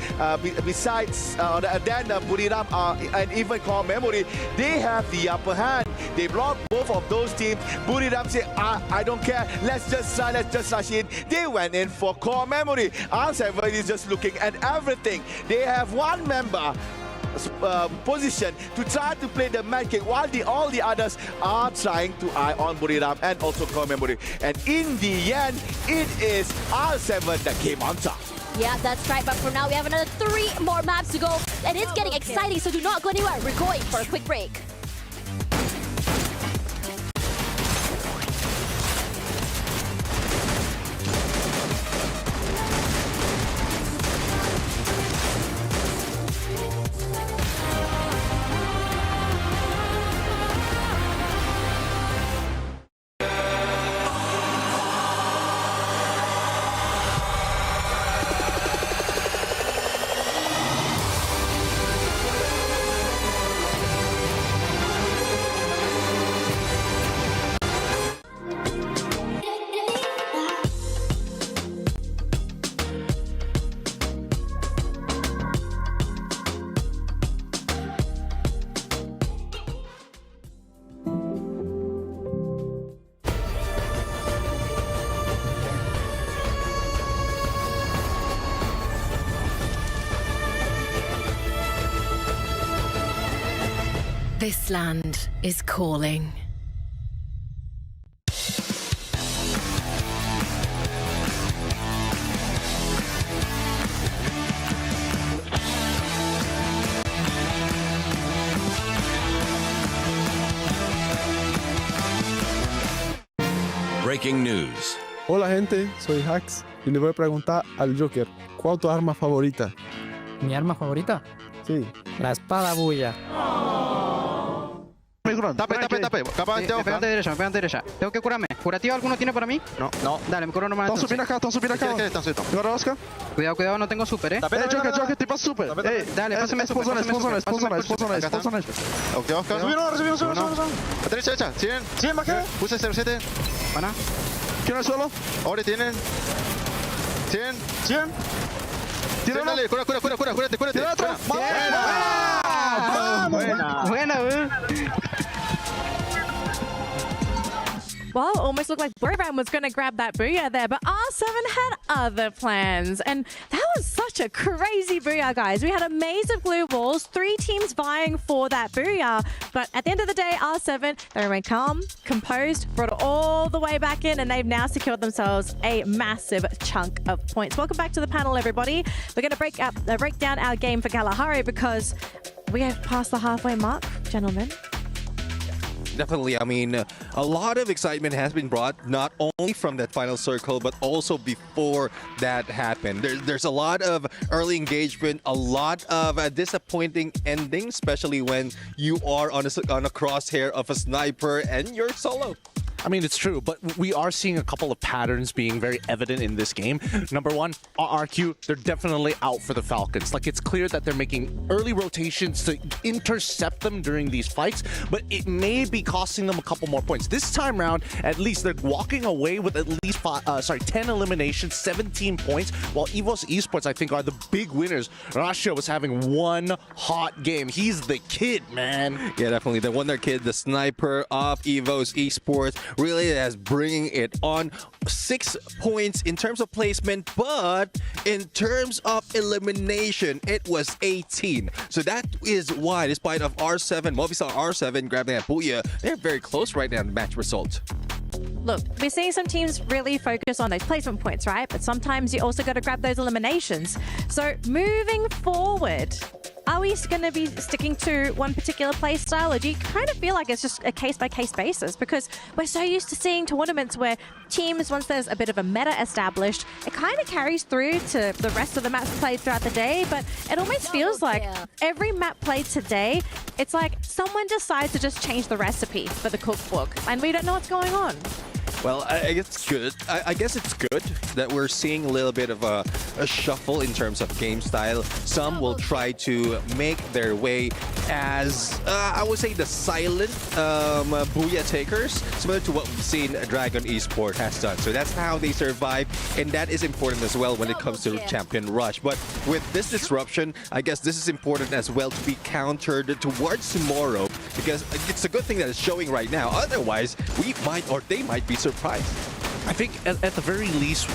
besides than Buriram and even core memory, they have the upper hand. They block both of those teams. Buriram said, I don't care, let's just rush in. They went in for core memory. R7 is just looking at everything. They have one member position to try to play the mad kick, while all the others are trying to eye on Buriram and also core memory. And in the end, it is R7 that came on top. Yeah, that's right. But for now, we have another 3 more maps to go. And it's getting exciting, so do not go anywhere. We're going for a quick break. This land is calling. breaking news. Hola gente, soy Hax y le voy a preguntar al Joker, ¿cuál es tu arma favorita? ¿Mi arma favorita? Sí. La espada bulla. Tape. Me pegan de derecha. Tengo que curarme. ¿Curativo alguno tiene para mí? No. Dale, me curo nomás. Están subiendo acá. ¿Guarda Oscar? Cuidado, no tengo super, Joker, te paso super. Dale, pásame super. Ok, Oscar. Subieron. Derecha. 100, bajé. Puse 07. Pana. ¿Quién es solo? Ahora tienen. 100. Dale, cúrate. Tira atrás. Buena. Well, almost looked like Boyram was going to grab that booyah there, but R7 had other plans. And that was such a crazy booyah, guys. We had a maze of glue walls, 3 teams vying for that booyah. But at the end of the day, R7, they remained calm, composed, brought it all the way back in, and they've now secured themselves a massive chunk of points. Welcome back to the panel, everybody. We're going to break down our game for Kalahari because we have passed the halfway mark, gentlemen. Definitely. I mean, a lot of excitement has been brought, not only from that final circle, but also before that happened. There's a lot of early engagement, a lot of disappointing endings, especially when you are on a crosshair of a sniper and you're solo. I mean, it's true, but we are seeing a couple of patterns being very evident in this game. Number one, RRQ, they're definitely out for the Falcons. Like, it's clear that they're making early rotations to intercept them during these fights, but it may be costing them a couple more points. This time around, at least they're walking away with at least 10 eliminations, 17 points, while Evos Esports, I think, are the big winners. Rasha was having one hot game. He's the kid, man. Yeah, definitely. The Wonder Kid, the sniper of Evos Esports, really is bringing it on. 6 points in terms of placement, but in terms of elimination, it was 18. So that is why, despite of R7, Movistar R7 grabbing that booyah, they're very close right now in the match result. Look, we're seeing some teams really focus on those placement points, right? But sometimes you also got to grab those eliminations. So moving forward, are we going to be sticking to one particular play style, or do you kind of feel like it's just a case-by-case basis? Because we're so used to seeing tournaments where teams, once there's a bit of a meta established, it kind of carries through to the rest of the maps played throughout the day. But it almost feels like every map played today, it's like someone decides to just change the recipe for the cookbook, and we don't know what's going on. Well, I guess it's good. I guess it's good that we're seeing a little bit of a shuffle in terms of game style. Some will try to make their way as, I would say, the silent booyah takers, similar to what we've seen Dragon Esports has done. So that's how they survive, and that is important as well when it comes to Champion Rush. But with this disruption, I guess this is important as well to be countered towards tomorrow, because it's a good thing that it's showing right now. Otherwise, we might, or they might be surprised. I think at the very least,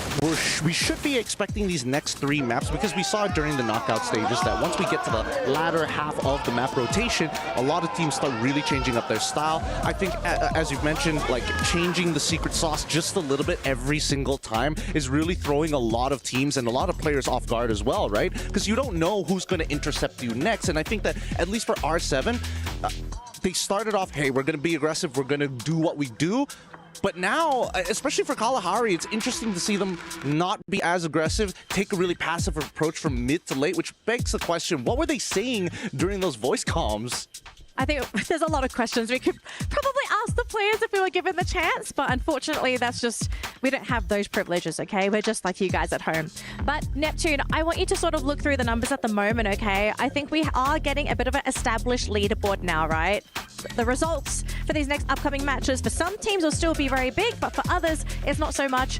we should be expecting these next 3 maps, because we saw during the knockout stages that once we get to the latter half of the map rotation, a lot of teams start really changing up their style. I think, as you've mentioned, like changing the secret sauce just a little bit every single time is really throwing a lot of teams and a lot of players off guard as well, right? Because you don't know who's going to intercept you next. And I think that, at least for R7, they started off, hey, we're going to be aggressive, we're going to do what we do. But now, especially for Kalahari, it's interesting to see them not be as aggressive, take a really passive approach from mid to late, which begs the question, what were they saying during those voice comms? I think there's a lot of questions we could probably ask the players if we were given the chance, but unfortunately that's just, we don't have those privileges, okay? We're just like you guys at home. But Neptune, I want you to sort of look through the numbers at the moment, okay? I think we are getting a bit of an established leaderboard now, right? The results for these next upcoming matches, for some teams will still be very big, but for others, it's not so much.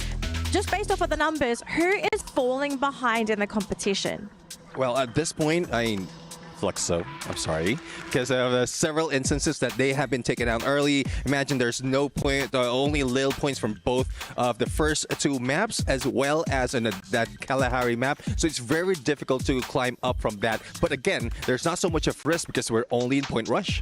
Just based off of the numbers, who is falling behind in the competition? Well, at this point, Fluxo, I'm sorry, because of several instances that they have been taken out early. Imagine there's no point, only little points from both of the first 2 maps, as well as in that Kalahari map. So it's very difficult to climb up from that. But again, there's not so much of risk because we're only in Point Rush.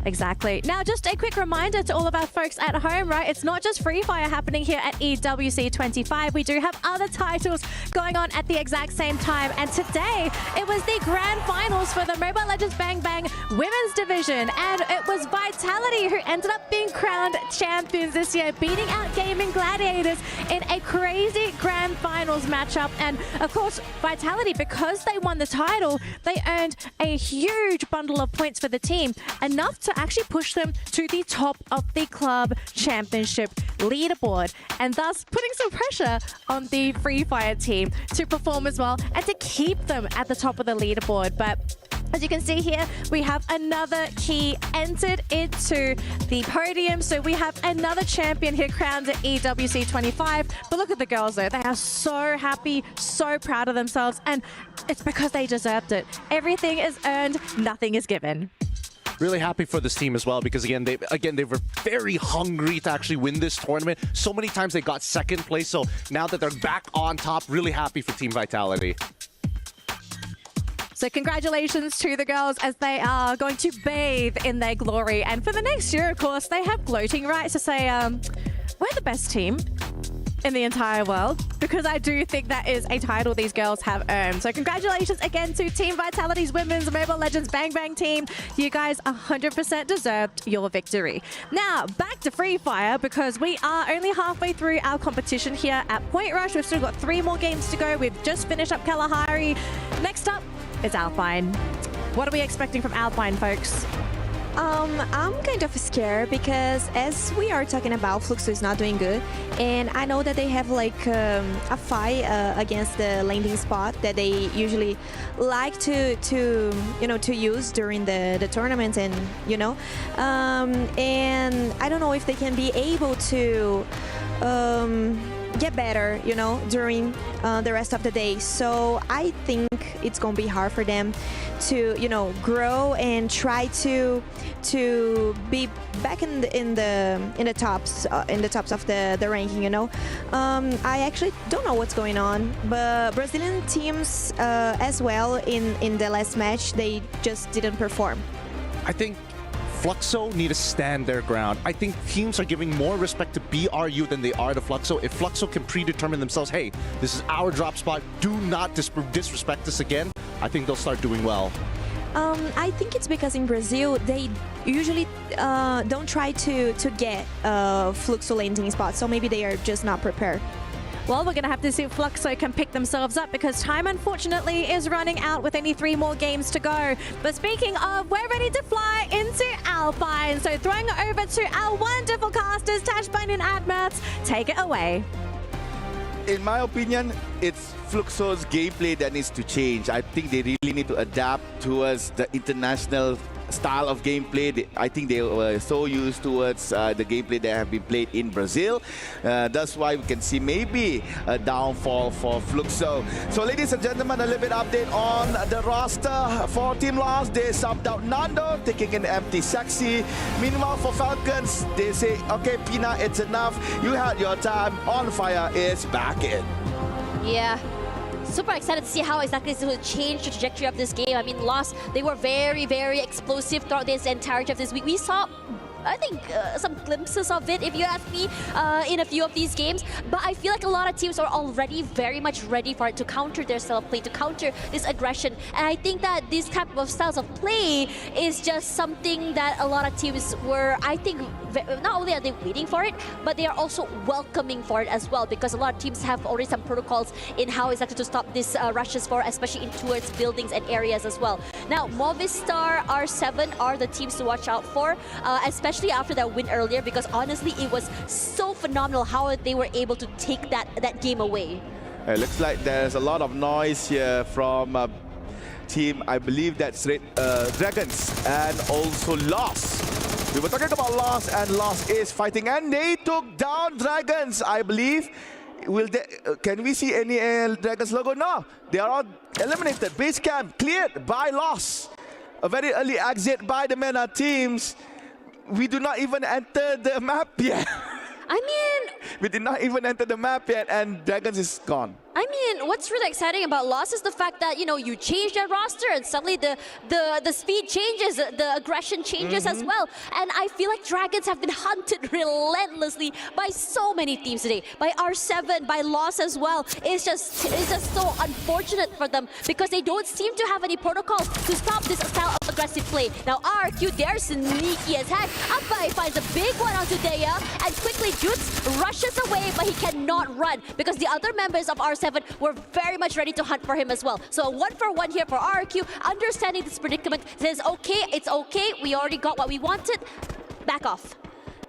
Exactly. Now, just a quick reminder to all of our folks at home, right? It's not just Free Fire happening here at EWC 25. We do have other titles going on at the exact same time. And today, it was the grand finals for the Mobile Legends Bang Bang Women's Division. And it was Vitality who ended up being crowned champions this year, beating out Gaming Gladiators in a crazy grand finals matchup. And of course, Vitality, because they won the title, they earned a huge bundle of points for the team, enough to actually push them to the top of the club championship leaderboard, and thus putting some pressure on the Free Fire team to perform as well and to keep them at the top of the leaderboard. But as you can see here, we have another key entered into the podium. So we have another champion here crowned at EWC 25. But look at the girls though. They are so happy, so proud of themselves. And it's because they deserved it. Everything is earned, nothing is given. Really happy for this team as well, because again they were very hungry to actually win this tournament. So many times they got second place. So now that they're back on top, really happy for Team Vitality. So congratulations to the girls as they are going to bathe in their glory. And for the next year, of course, they have gloating rights to say, we're the best team in the entire world, because I do think that is a title these girls have earned. So congratulations again to Team Vitality's Women's Mobile Legends Bang Bang team. You guys 100% deserved your victory. Now, back to Free Fire, because we are only halfway through our competition here at Point Rush. We've still got 3 more games to go. We've just finished up Kalahari. Next up, it's Alpine. What are we expecting from Alpine, folks? I'm kind of scared because as we are talking about, Fluxo is not doing good, and I know that they have like a fight against the landing spot that they usually like to use during the tournament, and and I don't know if they can be able to get better, during the rest of the day. So I think it's gonna be hard for them to, grow and try to be back in the tops of the ranking. I actually don't know what's going on, but Brazilian teams as well in the last match, they just didn't perform. I think Fluxo need to stand their ground. I think teams are giving more respect to BRU than they are to Fluxo. If Fluxo can predetermine themselves, hey, this is our drop spot, do not disrespect us again, I think they'll start doing well. I think it's because in Brazil, they usually don't try to get Fluxo landing spots, so maybe they are just not prepared. Well, we're going to have to see if Fluxo can pick themselves up, because time, unfortunately, is running out with only 3 more games to go. But speaking of, we're ready to fly into Alpine. So throwing it over to our wonderful casters, Tashbine and Admats, take it away. In my opinion, it's Fluxo's gameplay that needs to change. I think they really need to adapt towards the international style of gameplay. I think they were so used towards the gameplay that have been played in Brazil. That's why we can see maybe a downfall for Fluxo. So ladies and gentlemen, a little bit update on the roster for Team Lost. They subbed out Nando, taking in empty Sexy. Meanwhile for Falcons, they say, okay, Pina, it's enough. You had your time. On Fire is back in. Yeah. Super excited to see how exactly this will change the trajectory of this game. I mean, Lost, they were very, very explosive throughout this entirety of this week. We saw, I think, some glimpses of it, if you ask me, in a few of these games. But I feel like a lot of teams are already very much ready for it, to counter their self-play, to counter this aggression. And I think that these type of styles of play is just something that a lot of teams were, I think, not only are they waiting for it, but they are also welcoming for it as well, because a lot of teams have already some protocols in how exactly to stop these rushes for, especially in towards buildings and areas as well. Now, Movistar, R7 are the teams to watch out for, especially after that win earlier, because honestly, it was so phenomenal how they were able to take that game away. It looks like there's a lot of noise here from team, I believe that's Dragons and also Lost. We were talking about Lost, and Lost is fighting, and they took down Dragons, I believe. Can we see any Dragons logo? No, they are all eliminated. Base camp cleared by Lost. A very early exit by the MENA teams. We do not even enter the map yet. I mean, we did not even enter the map yet, and Dragons is gone. I mean, what's really exciting about Lost is the fact that, you know, you change their roster and suddenly the speed changes, the aggression changes as well. And I feel like Dragons have been hunted relentlessly by so many teams today. By R7, by Lost as well. It's just so unfortunate for them because they don't seem to have any protocols to stop this style of aggressive play. Now RQ, they're sneaky as heck. Alpine finds a big one onto Daya and quickly Jutz rushes away, but he cannot run because the other members of R7 were very much ready to hunt for him as well. So a 1-for-1 here for RQ, understanding this predicament, says, okay, it's okay, we already got what we wanted, back off.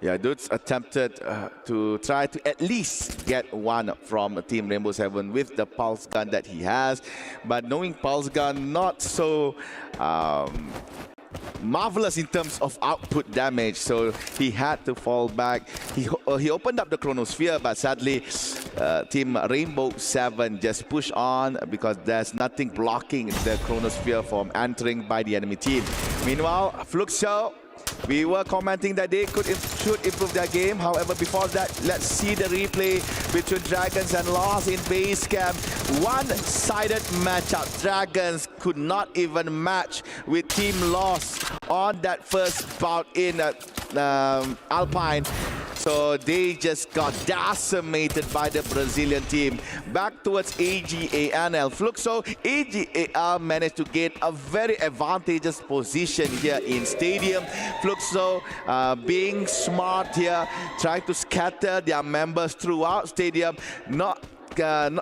Yeah, Dudes attempted to try to at least get one from Team Rainbow 7 with the pulse gun that he has. But knowing pulse gun, not so marvelous in terms of output damage, so he had to fall back. He opened up the Chronosphere, but sadly Team Rainbow 7 just push on because there's nothing blocking the Chronosphere from entering by the enemy team. Meanwhile, Fluxo, we were commenting that they should improve their game. However, before that, let's see the replay between Dragons and Lost in base camp. One-sided matchup. Dragons could not even match with Team Lost on that first bout in Alpine. So they just got decimated by the Brazilian team. Back towards AGANL. Fluxo, AGAL managed to get a very advantageous position here in Stadium. Fluxo being smart here, trying to scatter their members throughout Stadium,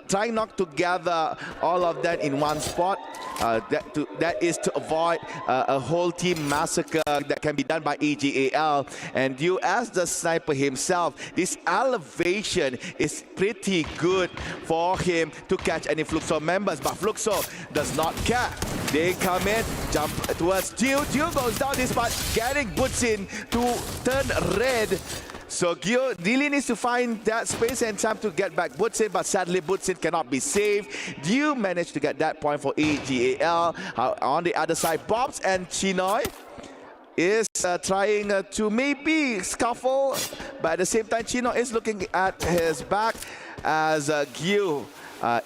trying not to gather all of that in one spot. That is to avoid a whole team massacre that can be done by AGAL. And you, as the sniper himself, this elevation is pretty good for him to catch any Fluxo members. But Fluxo does not care. They come in, jump towards Gio. Gio goes down despite getting boots in to turn red. So Gio really needs to find that space and time to get back Butsin, but sadly Butsin cannot be saved. Gio managed to get that point for AGAL. On the other side, Bobs and Chinoy is trying to maybe scuffle, but at the same time Chinoy is looking at his back as Gio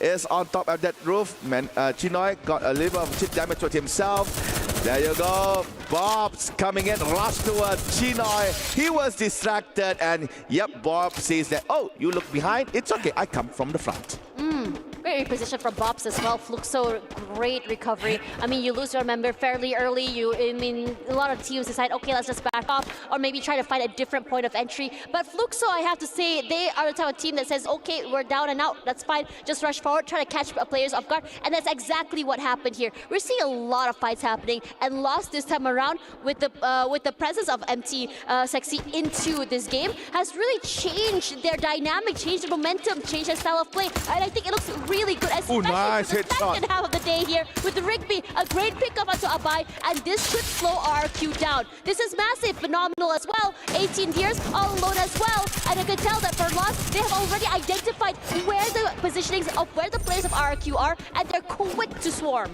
is on top of that roof. Chinoy got a little bit of chip damage to himself. There you go. Bob's coming in, rush towards Chinoy. He was distracted, and yep, Bob says that, oh, you look behind? It's okay, I come from the front. Great reposition from Bobs as well. Fluxo, great recovery. I mean, you lose your member fairly early. A lot of teams decide, okay, let's just back off, or maybe try to find a different point of entry. But Fluxo, I have to say, they are the type of team that says, okay, we're down and out, that's fine. Just rush forward, try to catch players off guard, and that's exactly what happened here. We're seeing a lot of fights happening, and Lost this time around with the presence of MT Sexy into this game has really changed their dynamic, changed the momentum, changed their style of play, and I think it looks really good, especially nice for the second half of the day here with the Rigby, a great pickup onto Abai, and this should slow RQ down. This is massive, phenomenal as well. 18 years all alone as well, and I can tell that for Lost, they have already identified where the positionings of where the players of RQ are, and they're quick to swarm.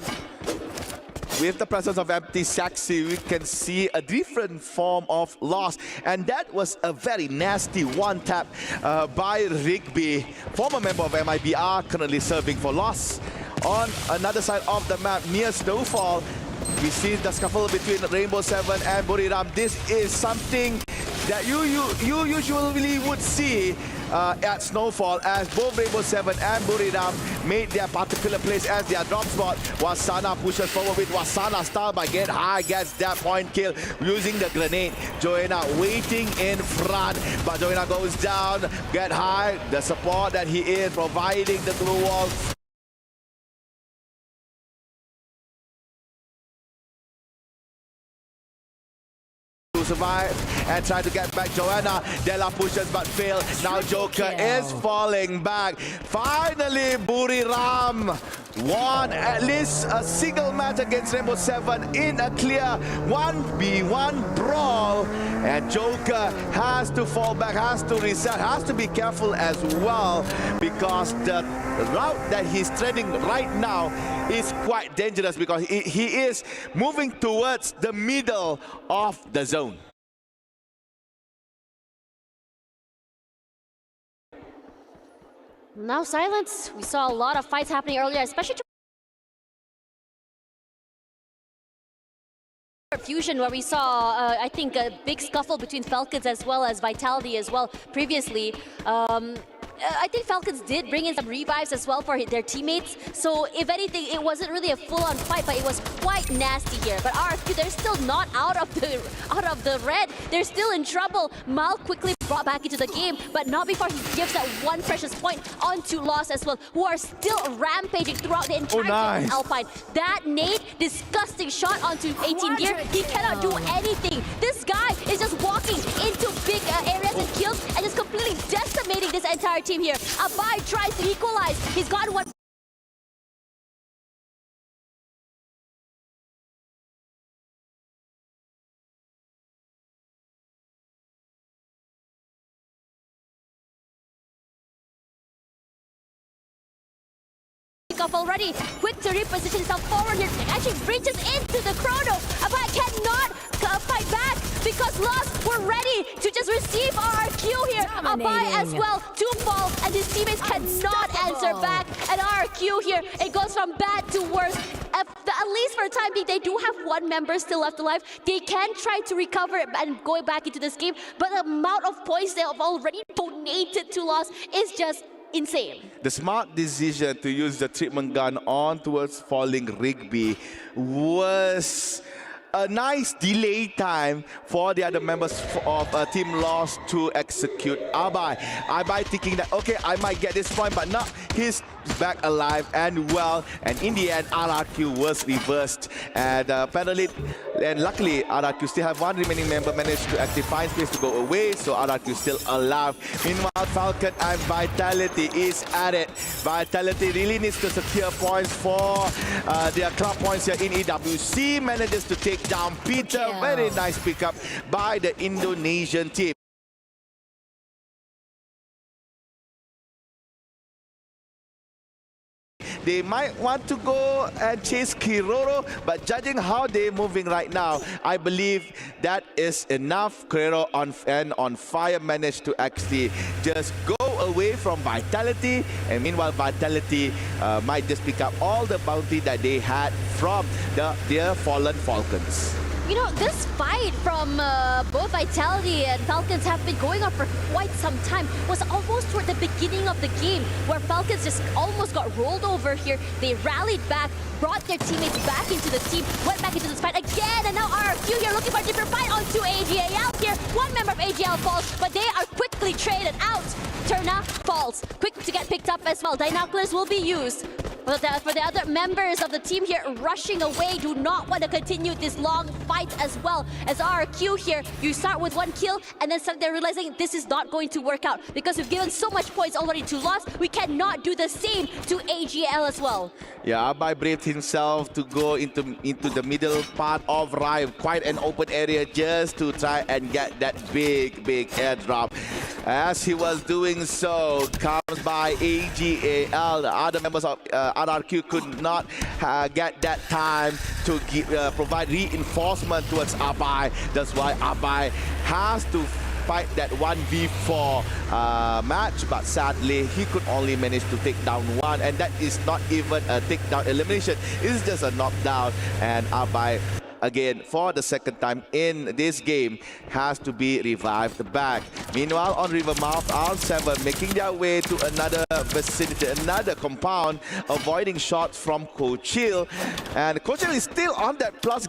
With the presence of MT Sexy, we can see a different form of Lost. And that was a very nasty one-tap by Rigby, former member of MIBR, currently serving for Lost. On another side of the map, near Snowfall, we see the scuffle between Rainbow 7 and Buriram. This is something that you usually would see at Snowfall, as both Rainbow 7 and Buriram made their particular place as their drop spot. Wasana pushes forward with Wasana style by Get High, gets that point kill using the grenade. Joanna waiting in front, but Joanna goes down. Get High, the support that he is providing the glue wall. Survive and try to get back Joanna. Della pushes but fail. Now Joker is falling back. Finally, Buriram won at least a single match against Rainbow 7 in a clear 1v1 brawl. And Joker has to fall back, has to reset, has to be careful as well, because the route that he's treading right now is quite dangerous, because he is moving towards the middle of the zone. Now silence. We saw a lot of fights happening earlier, especially Fusion, where we saw, I think, a big scuffle between Falcons as well as Vitality as well previously. I think Falcons did bring in some revives as well for their teammates. So if anything, it wasn't really a full-on fight, but it was quite nasty here. But RFQ, they're still not out of the red. They're still in trouble. Mal quickly brought back into the game, but not before he gives that one precious point onto Lost as well, who are still rampaging throughout the entire game of Alpine. That nade, disgusting shot onto 18 gear. He cannot do anything. This guy is just walking into big areas and kills and just completely decimating this entire team here. Abai tries to equalize. He's got one. Off already, quick to reposition himself forward here, actually reaches into the chrono. Abai cannot fight back because Lost were ready to just receive RRQ here. Abai as well to fall, and his teammates cannot answer back. And RRQ here, it goes from bad to worse. At least for the time being, they do have one member still left alive. They can try to recover and go back into this game, but the amount of points they have already donated to Lost is just insane. The smart decision to use the treatment gun on towards falling Rigby was a nice delay time for the other members of Team Lost to execute Abai. Abai thinking that, okay, I might get this point, but no, he's back alive and well. And in the end, RRQ was reversed. And luckily, RRQ still have one remaining member managed to actually find space to go away, so RRQ still alive. Meanwhile, Falcon and Vitality is at it. Vitality really needs to secure points for their club points here in EWC. Manages to take down Peter. Very nice pickup by the Indonesian team. They might want to go and chase Kiroro, but judging how they're moving right now, I believe that is enough. Kiroro on fire managed to actually just go away from Vitality, and meanwhile Vitality might just pick up all the bounty that they had from their fallen Falcons. You know, this fight from both Vitality and Falcons have been going on for quite some time. It was almost toward the beginning of the game where Falcons just almost got rolled over here. They rallied back, brought their teammates back into the team, went back into this fight again, and now RRQ here looking for a different fight onto AGAL here. One member of AGL falls, but they are quickly traded out. Turna falls, quick to get picked up as well. Dinoculars will be used. For the other members of the team here rushing away, do not want to continue this long fight as well. As RRQ here, you start with one kill and then suddenly they're realizing this is not going to work out because we've given so much points already to Lost. We cannot do the same to AGL as well. Yeah, Abai braved himself to go into the middle part of Rive, quite an open area just to try and get that big airdrop. As he was doing so, comes by AGAL. The other members of RRQ could not get that time to provide reinforcement towards Abai. That's why Abai has to fight that 1v4 match, but sadly he could only manage to take down one, and that is not even a takedown elimination. It's just a knockdown, and Abai again for the second time in this game has to be revived back. Meanwhile, on Rivermouth, R7 making their way to another vicinity, another compound, avoiding shots from Kochil, and Kochil is still on that pulse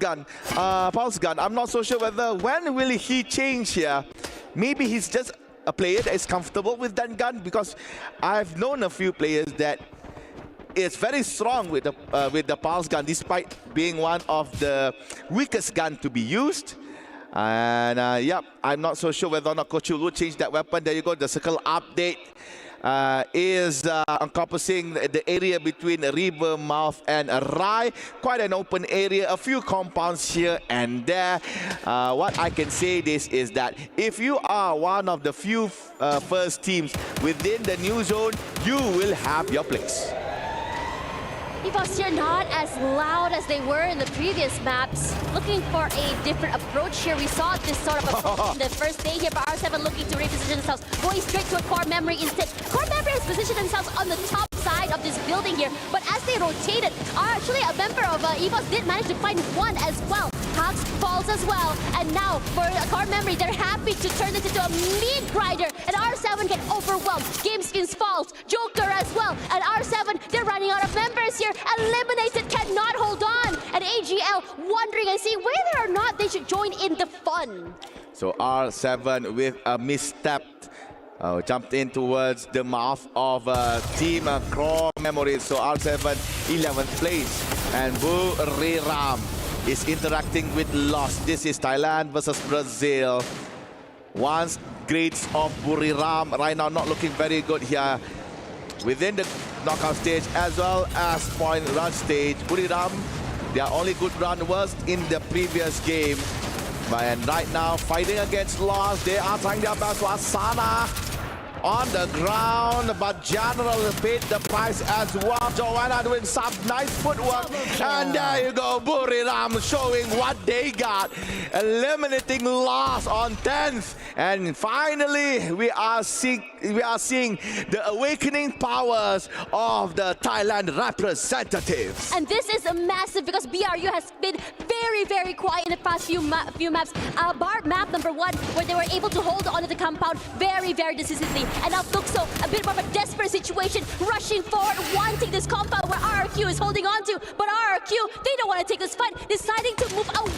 gun. I'm not so sure whether when will he change here. Maybe he's just a player that is comfortable with that gun, because I've known a few players that is very strong with the pulse gun, despite being one of the weakest gun to be used. And yeah, I'm not so sure whether or not Coach will change that weapon. There you go. The circle update is encompassing the area between Rivermouth and Rai. Quite an open area, a few compounds here and there. What I can say is that if you are one of the few first teams within the new zone, you will have your place. Evos here not as loud as they were in the previous maps. Looking for a different approach here. We saw this sort of approach in the first day here, but R7 looking to reposition themselves. Going straight to a core memory instead. Core memory always position themselves on the top side of this building here. But as they rotated, actually a member of Evos did manage to find one as well. Hux falls as well. And now, for core memory, they're happy to turn this into a meat grinder. And R7 get overwhelmed. Gameskins falls. Joker as well. And R7, they're running out of members here. Eliminated, cannot hold on. And AGL wondering and seeing whether or not they should join in the fun. So R7 with a misstep. Jumped in towards the mouth of Team Core Memories. So R7, 11th place. And Buriram is interacting with Lost. This is Thailand versus Brazil. Once grades of Buriram right now not looking very good here within the knockout stage as well as point run stage. Buriram, their only good run was in the previous game. And right now fighting against Lost. They are trying their best. Asana on the ground, but General paid the price as well. Joanna doing some nice footwork. And there you go, Buriram showing what they got. Eliminating Lost on 10th. And finally, we are seeing the awakening powers of the Thailand representatives. And this is a massive because BRU has been very, very quiet in the past few maps. Bar map number 1, where they were able to hold on to the compound very, very decisively. And now Tuxo, a bit more of a desperate situation, rushing forward, wanting this compound where RRQ is holding on to. But RRQ, they don't want to take this fight, deciding to move away.